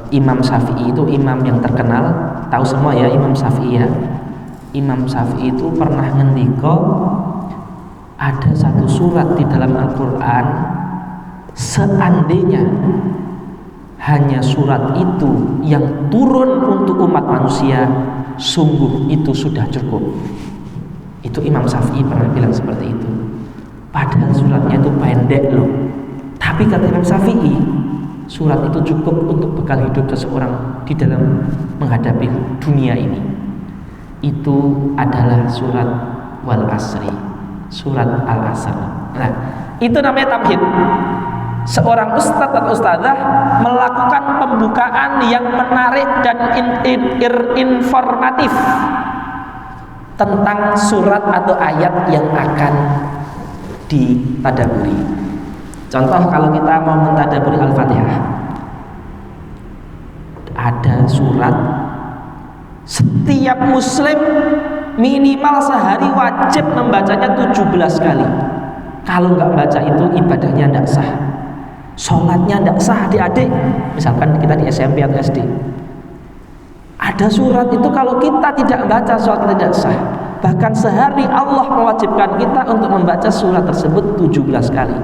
Imam Syafi'i itu imam yang terkenal, tahu semua ya Imam Syafi'i ya. Imam Syafi'i itu pernah ngendika, ada satu surat di dalam Al-Quran, seandainya hanya surat itu yang turun untuk umat manusia, sungguh itu sudah cukup. Itu Imam Syafi'i pernah bilang seperti itu. Padahal suratnya itu pendek loh, tapi kata Imam Syafi'i, surat itu cukup untuk bekal hidup seseorang di dalam menghadapi dunia ini. Itu adalah surat Wal Asri, surat Al-Asr. Nah, itu namanya tamhid. Seorang ustadz atau ustadzah melakukan pembukaan yang menarik dan informatif tentang surat atau ayat yang akan ditadaburi. Contoh kalau kita mau mentadaburi Al-Fatihah, ada surat setiap muslim minimal sehari wajib membacanya 17 kali. Kalau nggak baca itu ibadahnya tidak sah, sholatnya tidak sah. Adik-adik, misalkan kita di SMP atau SD, ada surat itu kalau kita tidak baca, sholat kita tidak sah. Bahkan sehari Allah mewajibkan kita untuk membaca surat tersebut 17 kali.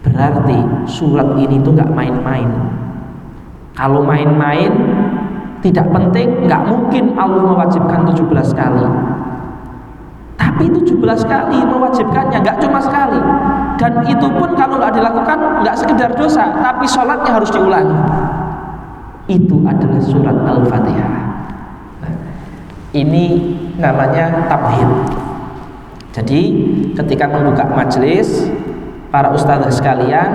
Berarti surat ini tuh nggak main-main. Kalau main-main tidak penting, nggak mungkin Allah mewajibkan 17 kali. Tapi 17 kali mewajibkannya, nggak cuma sekali. Dan itu pun kalau nggak dilakukan nggak sekedar dosa, tapi sholatnya harus diulangi. Itu adalah surat Al-Fatihah. Ini namanya tamhid. Jadi ketika membuka majelis, para ustadzah sekalian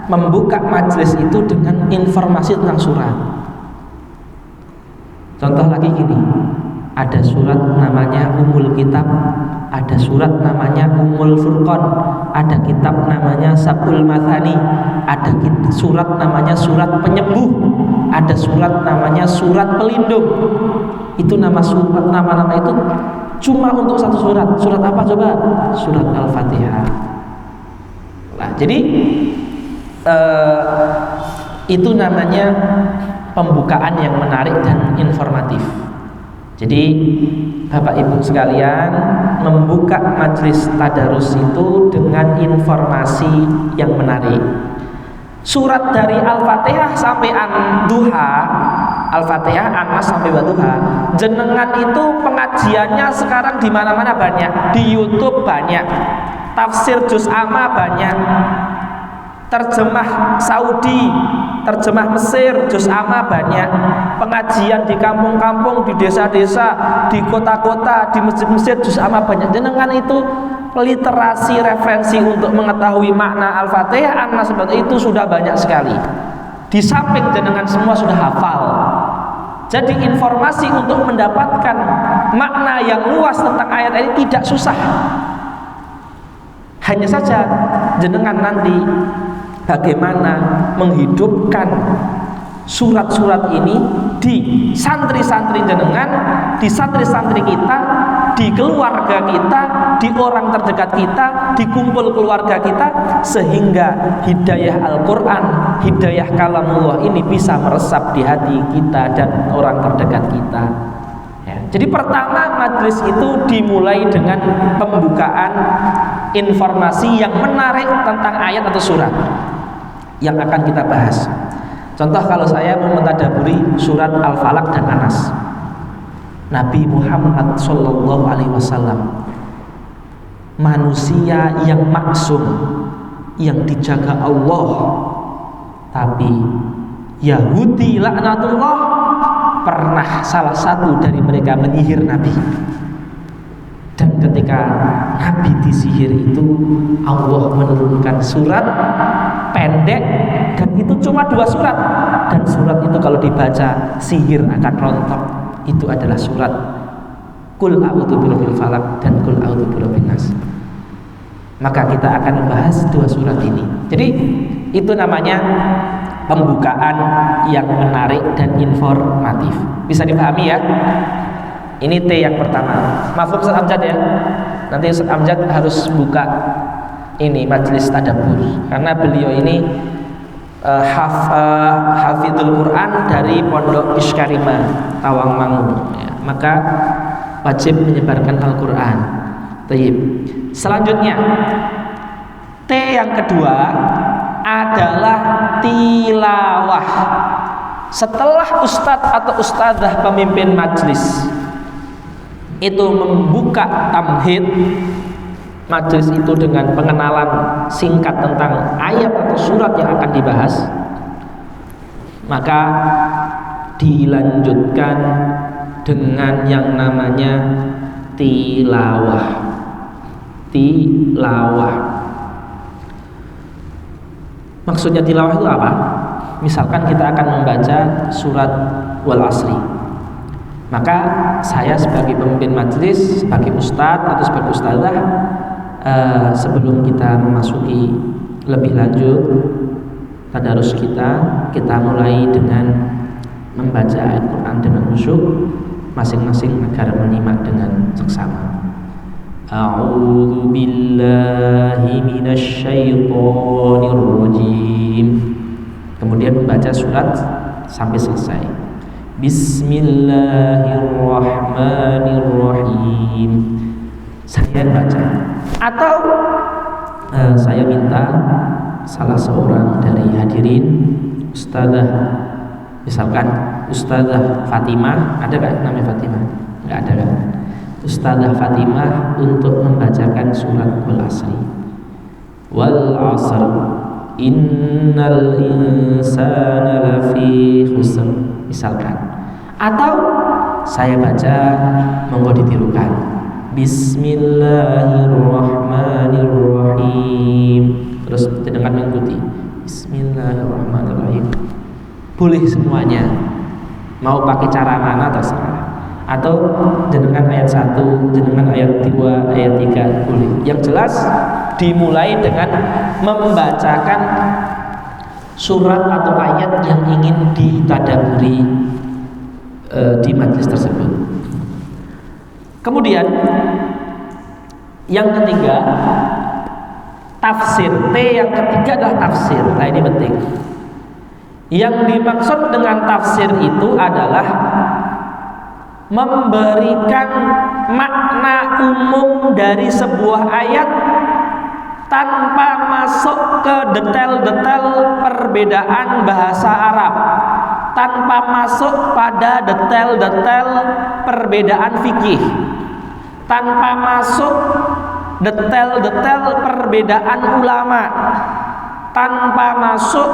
membuka majelis itu dengan informasi tentang surat. Contoh lagi gini, ada surat namanya Ummul Kitab, ada surat namanya Ummul Furqan, ada kitab namanya Sab'ul Mathani, ada surat namanya surat penyembuh, ada surat namanya surat pelindung. Itu nama-nama itu cuma untuk satu surat. Surat apa coba? Surat Al-Fatihah. Nah, jadi itu namanya pembukaan yang menarik dan informatif. Jadi Bapak Ibu sekalian, membuka majelis tadarus itu dengan informasi yang menarik. Surat dari Al-Fatihah sampai An-Duha, Al-Fatihah, An-Nas sampai Wadduha, jenengan itu pengajiannya sekarang di mana-mana banyak, di YouTube banyak, tafsir juz amma banyak, terjemah Saudi, terjemah Mesir, juz amma banyak, pengajian di kampung-kampung, di desa-desa, di kota-kota, di masjid-masjid juz amma banyak. Jenengan itu literasi referensi untuk mengetahui makna Al-Fatihah, An-Nas itu sudah banyak sekali. Di samping jenengan semua sudah hafal. Jadi informasi untuk mendapatkan makna yang luas tentang ayat ini tidak susah. Hanya saja jenengan nanti bagaimana menghidupkan surat-surat ini di santri-santri jenengan, di santri-santri kita, di keluarga kita, di orang terdekat kita, di kumpul keluarga kita, sehingga hidayah Al-Quran, hidayah kalamullah ini bisa meresap di hati kita dan orang terdekat kita. Ya. Jadi pertama majelis itu dimulai dengan pembukaan informasi yang menarik tentang ayat atau surat yang akan kita bahas. Contoh kalau saya mau mentadaburi surat Al-Falaq dan An-Nas, Nabi Muhammad Sallallahu Alaihi Wasallam, manusia yang maksum, yang dijaga Allah, tapi Yahudi laknatullah pernah salah satu dari mereka menyihir Nabi. Dan ketika Nabi disihir itu, Allah menurunkan surat pendek, dan itu cuma 2 surat, dan surat itu kalau dibaca sihir akan rontok. Itu adalah surat Qul a'udzu birabbil falaq dan Qul a'udzu birabbin nas. Maka kita akan membahas 2 surat ini. Jadi itu namanya pembukaan yang menarik dan informatif. Bisa dipahami ya? Ini T yang pertama. Mafhum Ustaz Amjad ya? Nanti Ustaz Amjad harus buka ini majelis tadabbur, karena beliau ini hafidhul Quran dari Pondok Iskarima Tawangmangu ya. Maka wajib menyebarkan Al-Quran. Tayyib. Selanjutnya T yang kedua adalah tilawah. Setelah ustadz atau ustadzah pemimpin majelis itu membuka tamhid majelis itu dengan pengenalan singkat tentang ayat atau surat yang akan dibahas, maka dilanjutkan dengan yang namanya tilawah. Tilawah. Maksudnya tilawah itu apa? Misalkan kita akan membaca surat Wal Asri, maka saya sebagai pemimpin majelis, sebagai ustadz atau sebagai ustadzah, sebelum kita memasuki lebih lanjut tadarus kita mulai dengan membaca ayat Quran dengan khusyuk masing-masing agar menyimak dengan seksama. A'udzu billahi minasy syaithanir rajim. Kemudian membaca surat sampai selesai. Bismillahirrahmanirrahim. Saya baca. Atau saya minta salah seorang dari hadirin, Ustazah, misalkan Ustazah Fatimah, ada kan namanya Fatimah? Enggak ada kan? Ustazah Fatimah untuk membacakan surat Wal Asri. Wal Asr innal insana lafi khusr, misalkan. Atau saya baca, monggo ditirukan. Bismillahirrahmanirrahim. Terus dengan mengikuti Bismillahirrahmanirrahim. Boleh semuanya. Mau pakai cara mana terserah. Atau jenengan ayat 1, jenengan ayat 2, ayat 3 boleh. Yang jelas dimulai dengan membacakan surat atau ayat yang ingin ditadaburi di majelis tersebut. Kemudian yang ketiga, tafsir. T yang ketiga adalah tafsir. Nah, ini penting. Yang dimaksud dengan tafsir itu adalah memberikan makna umum dari sebuah ayat tanpa masuk ke detail-detail perbedaan bahasa Arab, tanpa masuk pada detail-detail perbedaan fikih, tanpa masuk detail-detail perbedaan ulama, tanpa masuk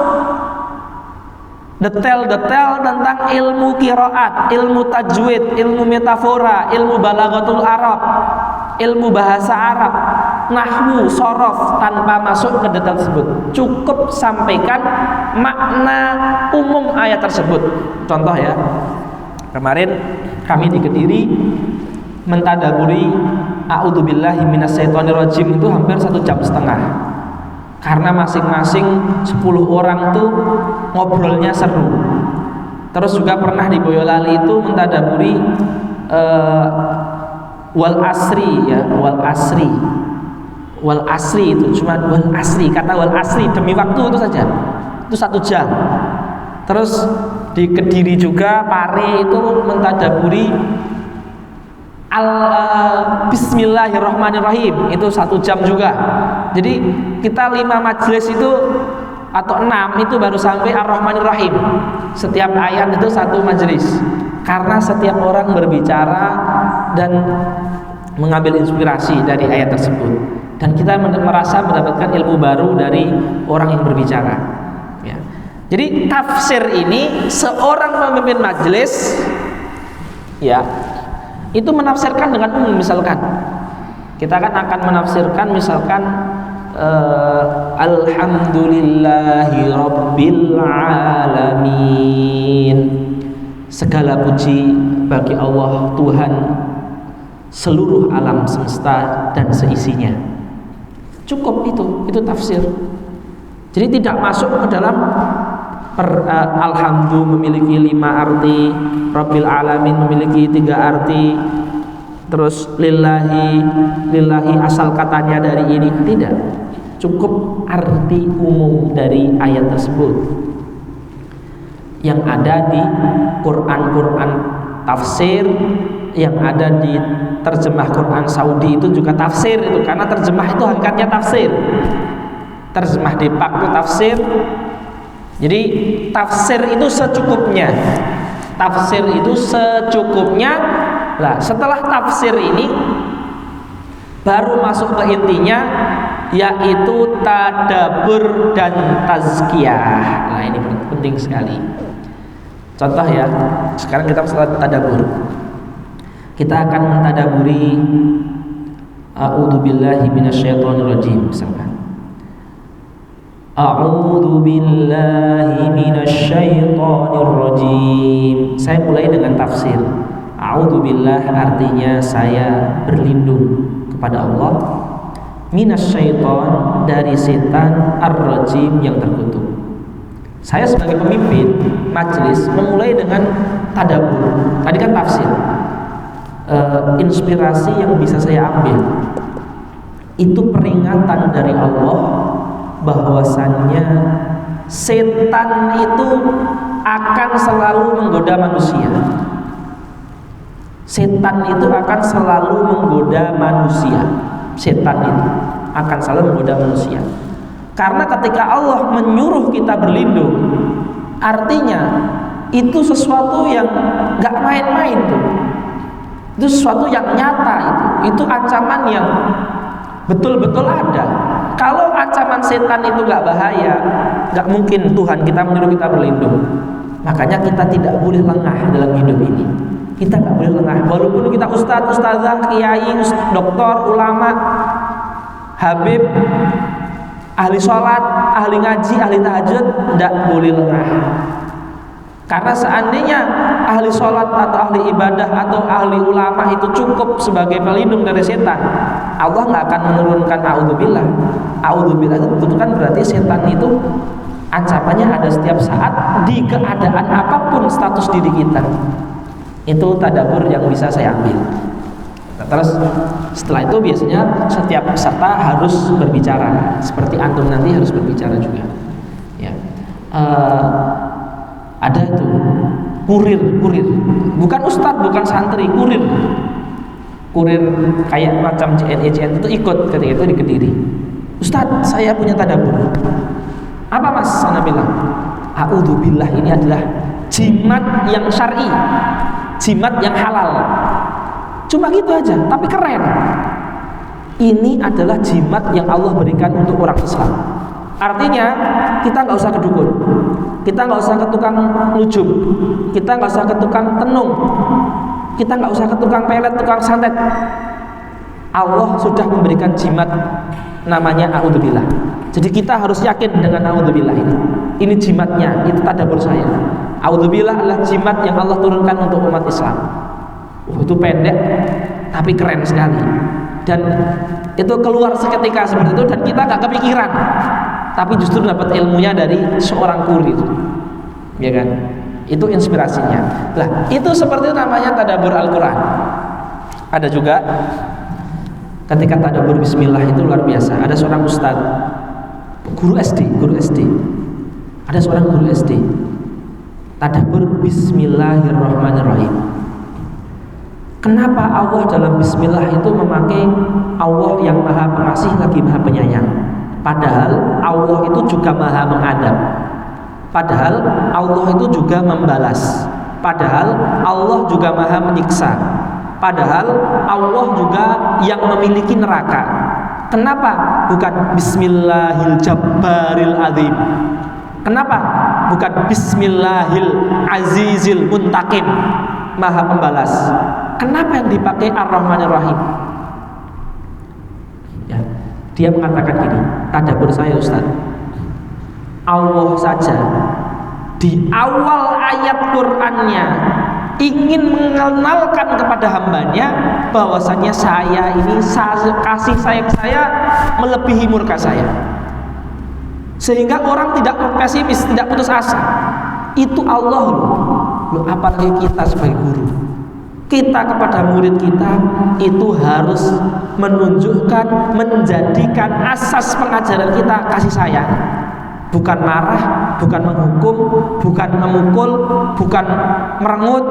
detail-detail tentang ilmu qiraat, ilmu tajwid, ilmu metafora, ilmu balaghatul Arab, ilmu bahasa Arab, nahwu, shorof, tanpa masuk ke detail tersebut. Cukup sampaikan makna umum ayat tersebut. Contoh ya, kemarin kami di Kediri mentadaburi a'udzubillahi minasyaitonirrajim itu hampir 1,5 jam. Karena masing-masing 10 orang tuh ngobrolnya seru. Terus juga pernah di Boyolali itu mentadaburi wal asri ya, wal asri. Wal asri itu cuma wal asri, kata wal asri demi waktu itu saja. Itu 1 jam. Terus di Kediri juga Pare itu mentadaburi Bismillahirrahmanirrahim, itu 1 jam juga. Jadi kita 5 majelis itu atau 6 itu baru sampai Ar-Rahmanir-Rahim. Setiap ayat itu 1 majelis. Karena setiap orang berbicara dan mengambil inspirasi dari ayat tersebut. Dan kita merasa mendapatkan ilmu baru dari orang yang berbicara. Ya. Jadi tafsir ini seorang pemimpin majelis ya itu menafsirkan dengan umum. Misalkan kita akan menafsirkan misalkan alhamdulillahi rabbil alamin, segala puji bagi Allah Tuhan seluruh alam semesta dan seisinya. Cukup itu tafsir. Jadi tidak masuk ke dalam alhamdulillah memiliki 5 arti, rabbil alamin memiliki 3 arti, terus lillahi asal katanya dari ini, tidak. Cukup arti umum dari ayat tersebut yang ada di Quran tafsir, yang ada di terjemah Quran Saudi itu juga tafsir itu, karena terjemah itu hakikatnya tafsir. Terjemah Depak itu tafsir. Jadi tafsir itu secukupnya. Tafsir itu secukupnya. Lah, setelah tafsir ini baru masuk ke intinya, yaitu tadabbur dan tazkiyah. Nah, ini penting sekali. Contoh ya, sekarang kita setelah tadabbur, kita akan mentadaburi a'udzubillahi minasyaitonirrajim misalkan. A'udzu billahi minasyaitonir rajim. Saya mulai dengan tafsir. A'udzu billah artinya saya berlindung kepada Allah minasyaiton, dari setan ar-rajim yang terkutuk. Saya sebagai pemimpin majelis memulai dengan tadabbur. Tadi kan tafsir. Inspirasi yang bisa saya ambil itu peringatan dari Allah bahwasannya setan itu akan selalu menggoda manusia. Setan itu akan selalu menggoda manusia. Setan itu akan selalu menggoda manusia. Karena ketika Allah menyuruh kita berlindung, artinya itu sesuatu yang gak main-main tuh. Itu sesuatu yang nyata itu ancaman yang betul-betul ada. Kalau ancaman setan itu gak bahaya, gak mungkin Tuhan kita menyuruh kita berlindung. Makanya kita tidak boleh lengah dalam hidup ini. Kita gak boleh lengah. Walaupun kita ustadz, ustazah, kiai, doktor, ulama, habib, ahli sholat, ahli ngaji, ahli tahajud, tidak boleh lengah. Karena seandainya ahli sholat atau ahli ibadah atau ahli ulama itu cukup sebagai pelindung dari setan, Allah nggak akan menurunkan a'udzubillah. A'udzubillah itu kan berarti setan itu ancamannya ada setiap saat di keadaan apapun status diri kita. Itu tadabbur yang bisa saya ambil. Nah, terus setelah itu biasanya setiap peserta harus berbicara, seperti antum nanti harus berbicara juga. Ya. Ada itu kurir, bukan ustadz, bukan santri, kurir kayak macam JNE itu ikut ketika itu di Kediri. Ustadz, saya punya tadabbur. Apa mas? Sana bilang, a'udzubillah, ini adalah jimat yang syar'i, jimat yang halal. Cuma gitu aja, tapi keren. Ini adalah jimat yang Allah berikan untuk orang Islam. Artinya kita nggak usah ke dukun, kita nggak usah ke tukang nujum, kita nggak usah ke tukang tenung, kita nggak usah ke tukang pelet, tukang santet. Allah sudah memberikan jimat namanya a'udzubillah. Jadi kita harus yakin dengan a'udzubillah ini. Ini jimatnya, itu tadabbur saya. A'udzubillah adalah jimat yang Allah turunkan untuk umat Islam. Itu pendek tapi keren sekali. Dan itu keluar seketika seperti itu dan kita nggak kepikiran. Tapi justru dapat ilmunya dari seorang kurir, ya kan? Itu inspirasinya. Lah, itu seperti namanya tadabbur Al-Quran. Ada juga ketika tadabbur Bismillah itu luar biasa. Ada seorang ustadz, guru SD. Ada seorang guru SD. Tadabbur Bismillahirrahmanirrahim. Kenapa Allah dalam Bismillah itu memakai Allah yang Maha Pengasih lagi Maha Penyayang? Padahal Allah itu juga Maha Mengadab. Padahal Allah itu juga membalas. Padahal Allah juga Maha Menyiksa. Padahal Allah juga yang memiliki neraka. Kenapa bukan Bismillahil Jabbaril Azim? Kenapa bukan Bismillahil Azizil Muntaqim, Maha Pembalas? Kenapa yang dipakai Ar-Rahmanir Rahim? Ya, dia mengatakan gini, tadabbur saya Ustaz, Allah saja di awal ayat Qur'annya ingin mengenalkan kepada hambanya bahwasanya saya ini kasih sayang saya melebihi murka saya, sehingga orang tidak pesimis, tidak putus asa. Itu Allah loh, apalagi kita sebagai guru. Kita kepada murid kita itu harus menunjukkan, menjadikan asas pengajaran kita kasih sayang. Bukan marah, bukan menghukum, bukan memukul, bukan merengut,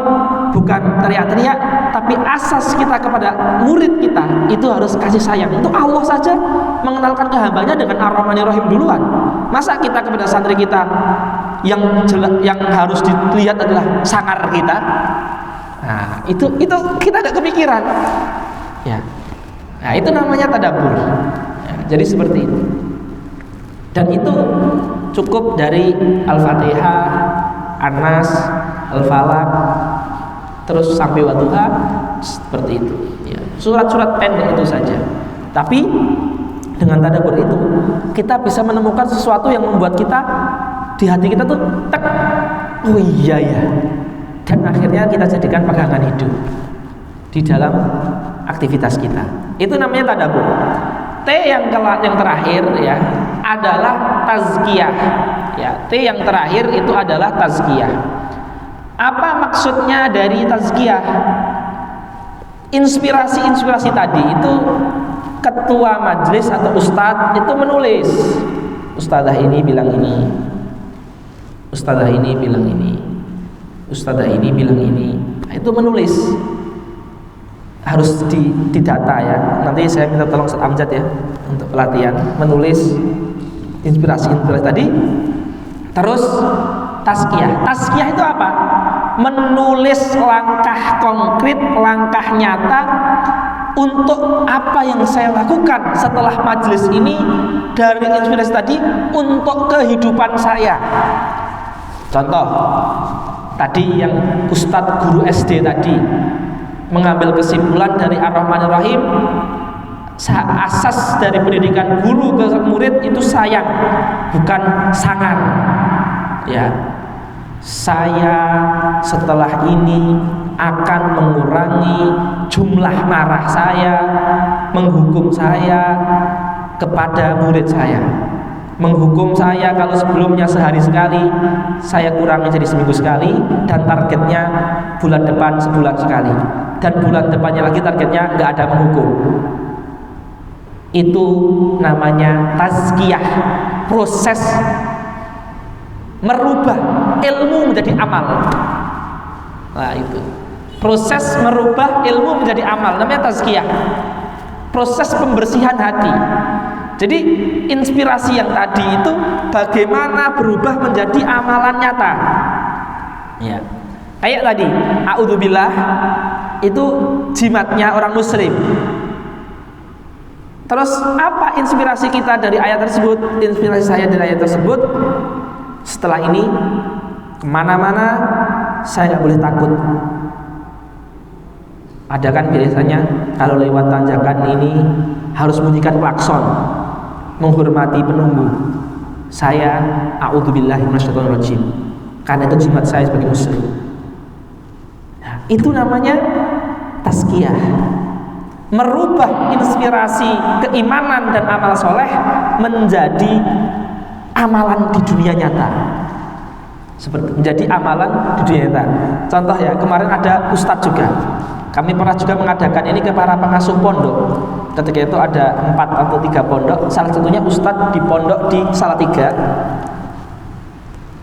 bukan teriak-teriak, tapi asas kita kepada murid kita itu harus kasih sayang. Itu Allah saja mengenalkan ke hambanya dengan Ar-Rahmanir Rahim duluan. Masa kita kepada santri kita yang harus dilihat adalah sangar kita? Nah, itu kita gak kepikiran. Ya. Nah, itu namanya tadabbur. Ya, jadi seperti itu. Dan itu cukup dari Al-Fatihah, An-Nas, Al-Falaq, terus sampai Wadduha, seperti itu. Ya, surat-surat pendek itu saja. Tapi dengan tadabbur itu kita bisa menemukan sesuatu yang membuat kita di hati kita tuh tek, oh iya ya. Dan akhirnya kita jadikan pegangan hidup di dalam aktivitas kita. Itu namanya tadabbur. T yang terakhir ya adalah tazkiyah. Ya, T yang terakhir itu adalah tazkiyah. Apa maksudnya dari tazkiyah? Inspirasi tadi itu ketua majelis atau ustadz itu menulis, ustadzah ini bilang ini, ustadzah ini bilang ini, ustadzah ini bilang ini. Nah, itu menulis, harus didata ya. Nanti saya minta tolong Ustaz Amjad ya untuk pelatihan menulis inspirasi tadi. Terus tazkiyah itu apa? Menulis langkah konkret, langkah nyata untuk apa yang saya lakukan setelah majelis ini dari inspirasi tadi untuk kehidupan saya. Contoh tadi yang Ustadz guru SD tadi mengambil kesimpulan dari Ar-Rahmanir Rahim, asas dari pendidikan guru ke murid itu sayang, bukan sangar. Ya, saya setelah ini akan mengurangi jumlah marah saya, menghukum saya kepada murid saya, menghukum saya kalau sebelumnya sehari sekali, saya kurangi jadi seminggu sekali, dan targetnya bulan depan sebulan sekali, dan bulan depannya lagi targetnya nggak ada menghukum. Itu namanya tazkiyah, proses merubah ilmu menjadi amal. Nah, itu proses merubah ilmu menjadi amal, namanya tazkiyah, proses pembersihan hati. Jadi inspirasi yang tadi itu bagaimana berubah menjadi amalan nyata. Ya, kayak tadi a'udzubillah itu jimatnya orang muslim. Terus apa inspirasi kita dari ayat tersebut? Inspirasi saya dari ayat tersebut, setelah ini kemana-mana saya nggak boleh takut. Ada kan biasanya kalau lewat tanjakan ini harus bunyikan klakson, menghormati penunggu. Saya a'udzubillahi minasyaitonirrajim, karena itu jimat saya sebagai muslim. Nah, itu namanya tazkiyah, merubah inspirasi keimanan dan amal soleh menjadi amalan di dunia nyata, seperti menjadi amalan di dunia nyata. Contoh ya, kemarin ada ustadz juga, kami pernah juga mengadakan ini ke para pengasuh pondok. Ketika itu ada 4 atau 3 pondok, salah satunya ustadz di pondok di Salatiga.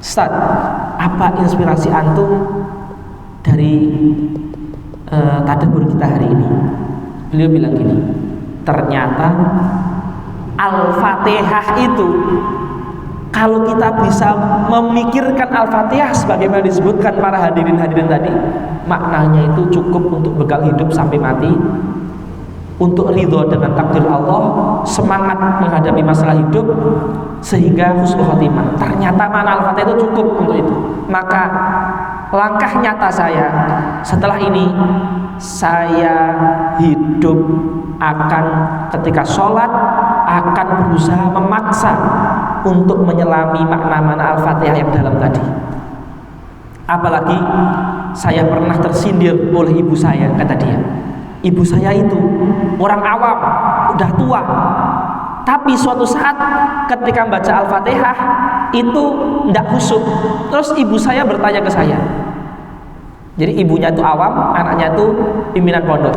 Ustadz, apa inspirasi antum dari tadabbur kita hari ini? Beliau bilang gini, ternyata Al-Fatihah itu, kalau kita bisa memikirkan Al-Fatihah sebagaimana disebutkan para hadirin tadi, maknanya itu cukup untuk bekal hidup sampai mati, untuk ridho dengan takdir Allah, semangat menghadapi masalah hidup, sehingga husnul khotimah. Ternyata makna Al-Fatihah itu cukup untuk itu. Maka langkah nyata saya setelah ini, saya hidup akan ketika sholat akan berusaha memaksa untuk menyelami makna-makna Al-Fatihah yang dalam tadi. Apalagi saya pernah tersindir oleh ibu saya, kata dia. Ibu saya itu orang awam, udah tua, tapi suatu saat ketika baca Al-Fatihah itu tidak khusyuk. Terus ibu saya bertanya ke saya. Jadi ibunya itu awam, anaknya itu pimpinan pondok.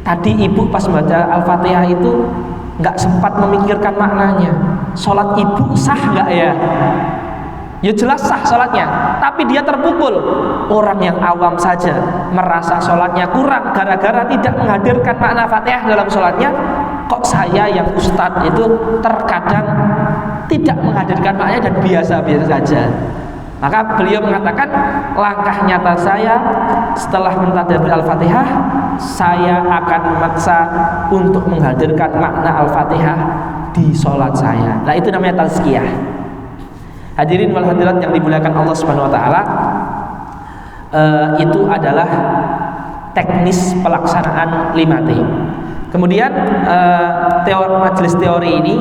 Tadi ibu pas baca Al-Fatihah itu nggak sempat memikirkan maknanya. Sholat ibu sah nggak ya? Ya jelas sah sholatnya, tapi dia terpukul. Orang yang awam saja merasa sholatnya kurang gara-gara tidak menghadirkan makna Fatihah dalam sholatnya. Kok saya yang ustadz itu terkadang tidak menghadirkan maknanya dan biasa-biasa saja. Maka beliau mengatakan, langkah nyata saya setelah mentadabbur Al-Fatihah, saya akan memaksa untuk menghadirkan makna Al-Fatihah di sholat saya. Nah, itu namanya tazkiyah. Hadirin wal hadirat yang dimuliakan Allah Subhanahu wa taala, itu adalah teknis pelaksanaan 5T. Kemudian majelis teori ini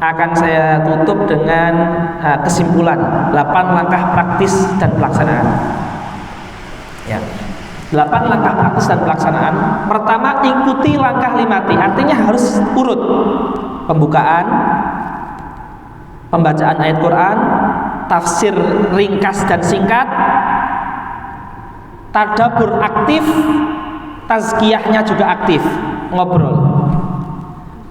akan saya tutup dengan kesimpulan 8 langkah praktis dan pelaksanaan. Ya. 8 langkah praktis dan pelaksanaan. Pertama, ikuti langkah 5T, artinya harus urut. Pembukaan, pembacaan ayat Quran, tafsir ringkas dan singkat, tadabbur aktif, tazkiyahnya juga aktif, ngobrol.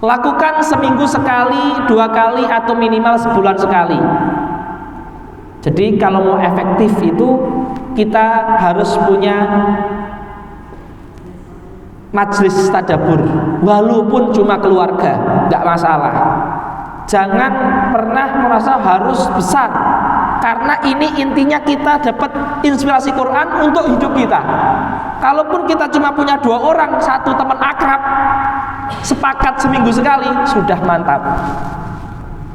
Lakukan seminggu sekali, 2 kali, atau minimal sebulan sekali. Jadi kalau mau efektif itu kita harus punya majelis tadabbur, walaupun cuma keluarga, nggak masalah. Jangan pernah merasa harus besar, karena ini intinya kita dapat inspirasi Quran untuk hidup kita. Kalaupun kita cuma punya 2 orang, 1 teman akrab, sepakat seminggu sekali, sudah mantap.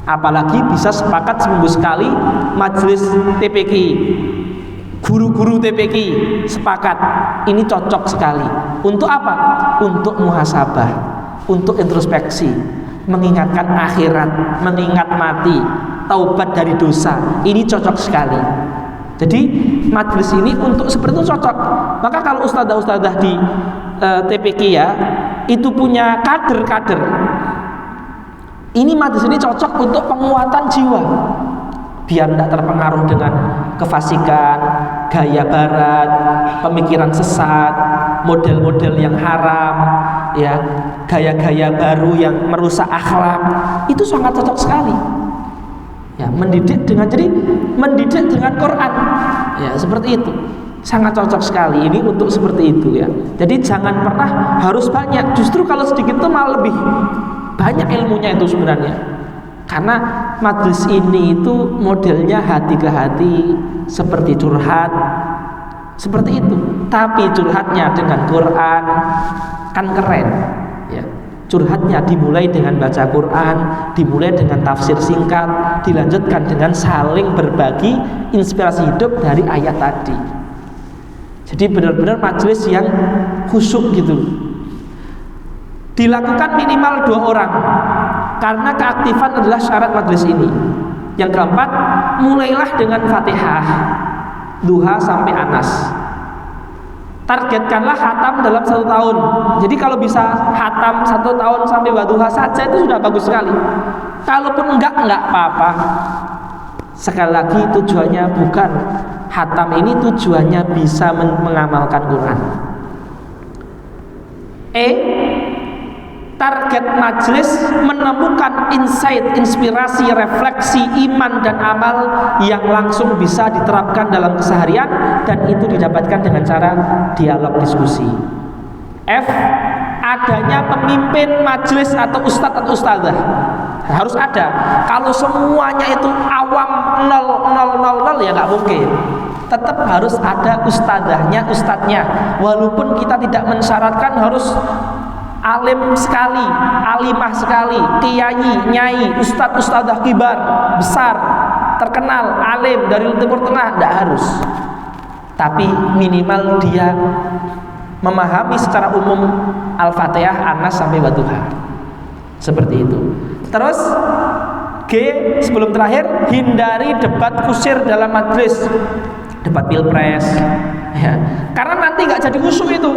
Apalagi bisa sepakat seminggu sekali majelis TPQ, guru-guru TPQ sepakat, ini cocok sekali. Untuk apa? Untuk muhasabah, untuk introspeksi, mengingatkan akhirat, mengingat mati, taubat dari dosa. Ini cocok sekali. Jadi majelis ini untuk seperti itu cocok. Maka kalau ustadzah-ustadzah di TPQ ya, itu punya kader-kader, ini majelis ini cocok untuk penguatan jiwa, biar tidak terpengaruh dengan kefasikan, gaya barat, pemikiran sesat, model-model yang haram, ya, gaya-gaya baru yang merusak akhlak. Itu sangat cocok sekali. Ya, mendidik dengan Quran. Ya, seperti itu. Sangat cocok sekali ini untuk seperti itu ya. Jadi jangan pernah harus banyak. Justru kalau sedikit itu malah lebih banyak ilmunya itu sebenarnya. Karena majelis ini itu modelnya hati ke hati, seperti curhat, seperti itu. Tapi curhatnya dengan Quran kan keren ya. Curhatnya dimulai dengan baca Quran, dimulai dengan tafsir singkat, dilanjutkan dengan saling berbagi inspirasi hidup dari ayat tadi. Jadi benar-benar majelis yang khusyuk gitu. Dilakukan minimal 2 orang, karena keaktifan adalah syarat majelis ini. Yang keempat, mulailah dengan Fatihah, Duha sampai Anas. Targetkanlah khatam dalam 1 tahun. Jadi kalau bisa khatam 1 tahun sampai Wadduha saja itu sudah bagus sekali. Kalaupun enggak apa-apa. Sekali lagi tujuannya bukan khatam, ini tujuannya bisa mengamalkan Quran. Target majelis menemukan insight, inspirasi, refleksi, iman dan amal yang langsung bisa diterapkan dalam keseharian, dan itu didapatkan dengan cara dialog diskusi. Adanya pemimpin majelis atau ustadz atau ustadzah. Harus ada. Kalau semuanya itu awam 0 ya nggak mungkin. Tetap harus ada ustadzahnya, ustadznya. Walaupun kita tidak mensyaratkan harus alim sekali, alimah sekali, kiai, nyai, ustadz, ustadzah kibar, besar, terkenal, alim dari Timur Tengah, tidak harus. Tapi minimal dia memahami secara umum Al-Fatihah, Anas sampai Wadduha. Seperti itu. Terus G, sebelum terakhir, hindari debat kusir dalam majelis, debat pilpres ya. Karena nanti nggak jadi khusyuk itu.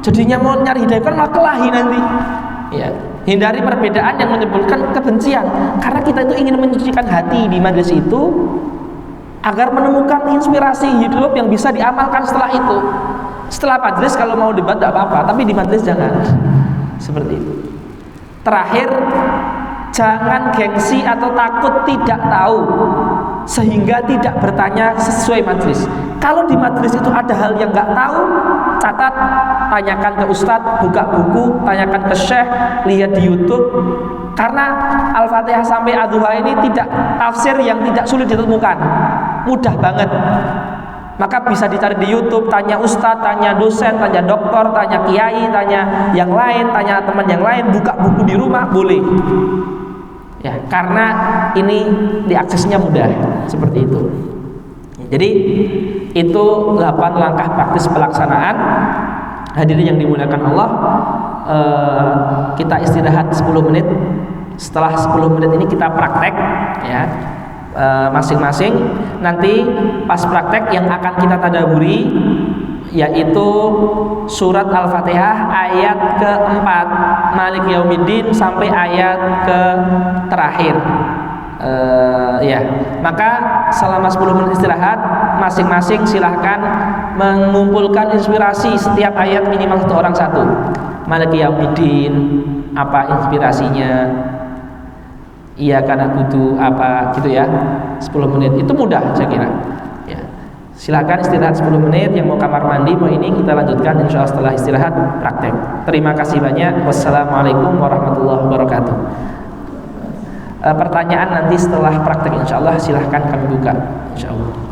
Jadinya mau nyari hidayah kan malah kelahi nanti ya. Hindari perbedaan yang menimbulkan kebencian, karena kita itu ingin mencucikan hati di majelis itu agar menemukan inspirasi hidup yang bisa diamalkan setelah itu. Setelah majelis kalau mau debat tidak apa-apa, tapi di majelis jangan. Seperti itu. Terakhir, jangan gengsi atau takut tidak tahu sehingga tidak bertanya sesuai majelis. Kalau di majelis itu ada hal yang nggak tahu, catat, tanyakan ke ustadz, buka buku, tanyakan ke syekh, lihat di YouTube. Karena Al-Fatihah sampai Ad-Duha ini tidak tafsir yang tidak sulit ditemukan, mudah banget. Maka bisa dicari di YouTube, tanya ustadz, tanya dosen, tanya dokter, tanya kiai, tanya yang lain, tanya teman yang lain, buka buku di rumah boleh. Ya, karena ini diaksesnya mudah, seperti itu. Jadi itu 8 langkah praktis pelaksanaan. Hadirin yang dimuliakan Allah, kita istirahat 10 menit. Setelah 10 menit ini kita praktek ya, masing-masing. Nanti pas praktek yang akan kita tadaburi yaitu surat Al-Fatihah ayat keempat Malik Yaumiddin sampai ayat ke terakhir. Ya, maka selama 10 menit istirahat masing-masing silahkan mengumpulkan inspirasi setiap ayat minimal satu orang satu. Malik Yaumiddin, apa inspirasinya? Iya karena butuh apa gitu ya. 10 menit itu mudah saya kira. Ya. Silakan istirahat 10 menit. Yang mau kamar mandi mau ini kita lanjutkan insya Allah setelah istirahat praktek. Terima kasih banyak. Wassalamualaikum warahmatullahi wabarakatuh. Pertanyaan nanti setelah praktek insya Allah silahkan kami buka insya Allah.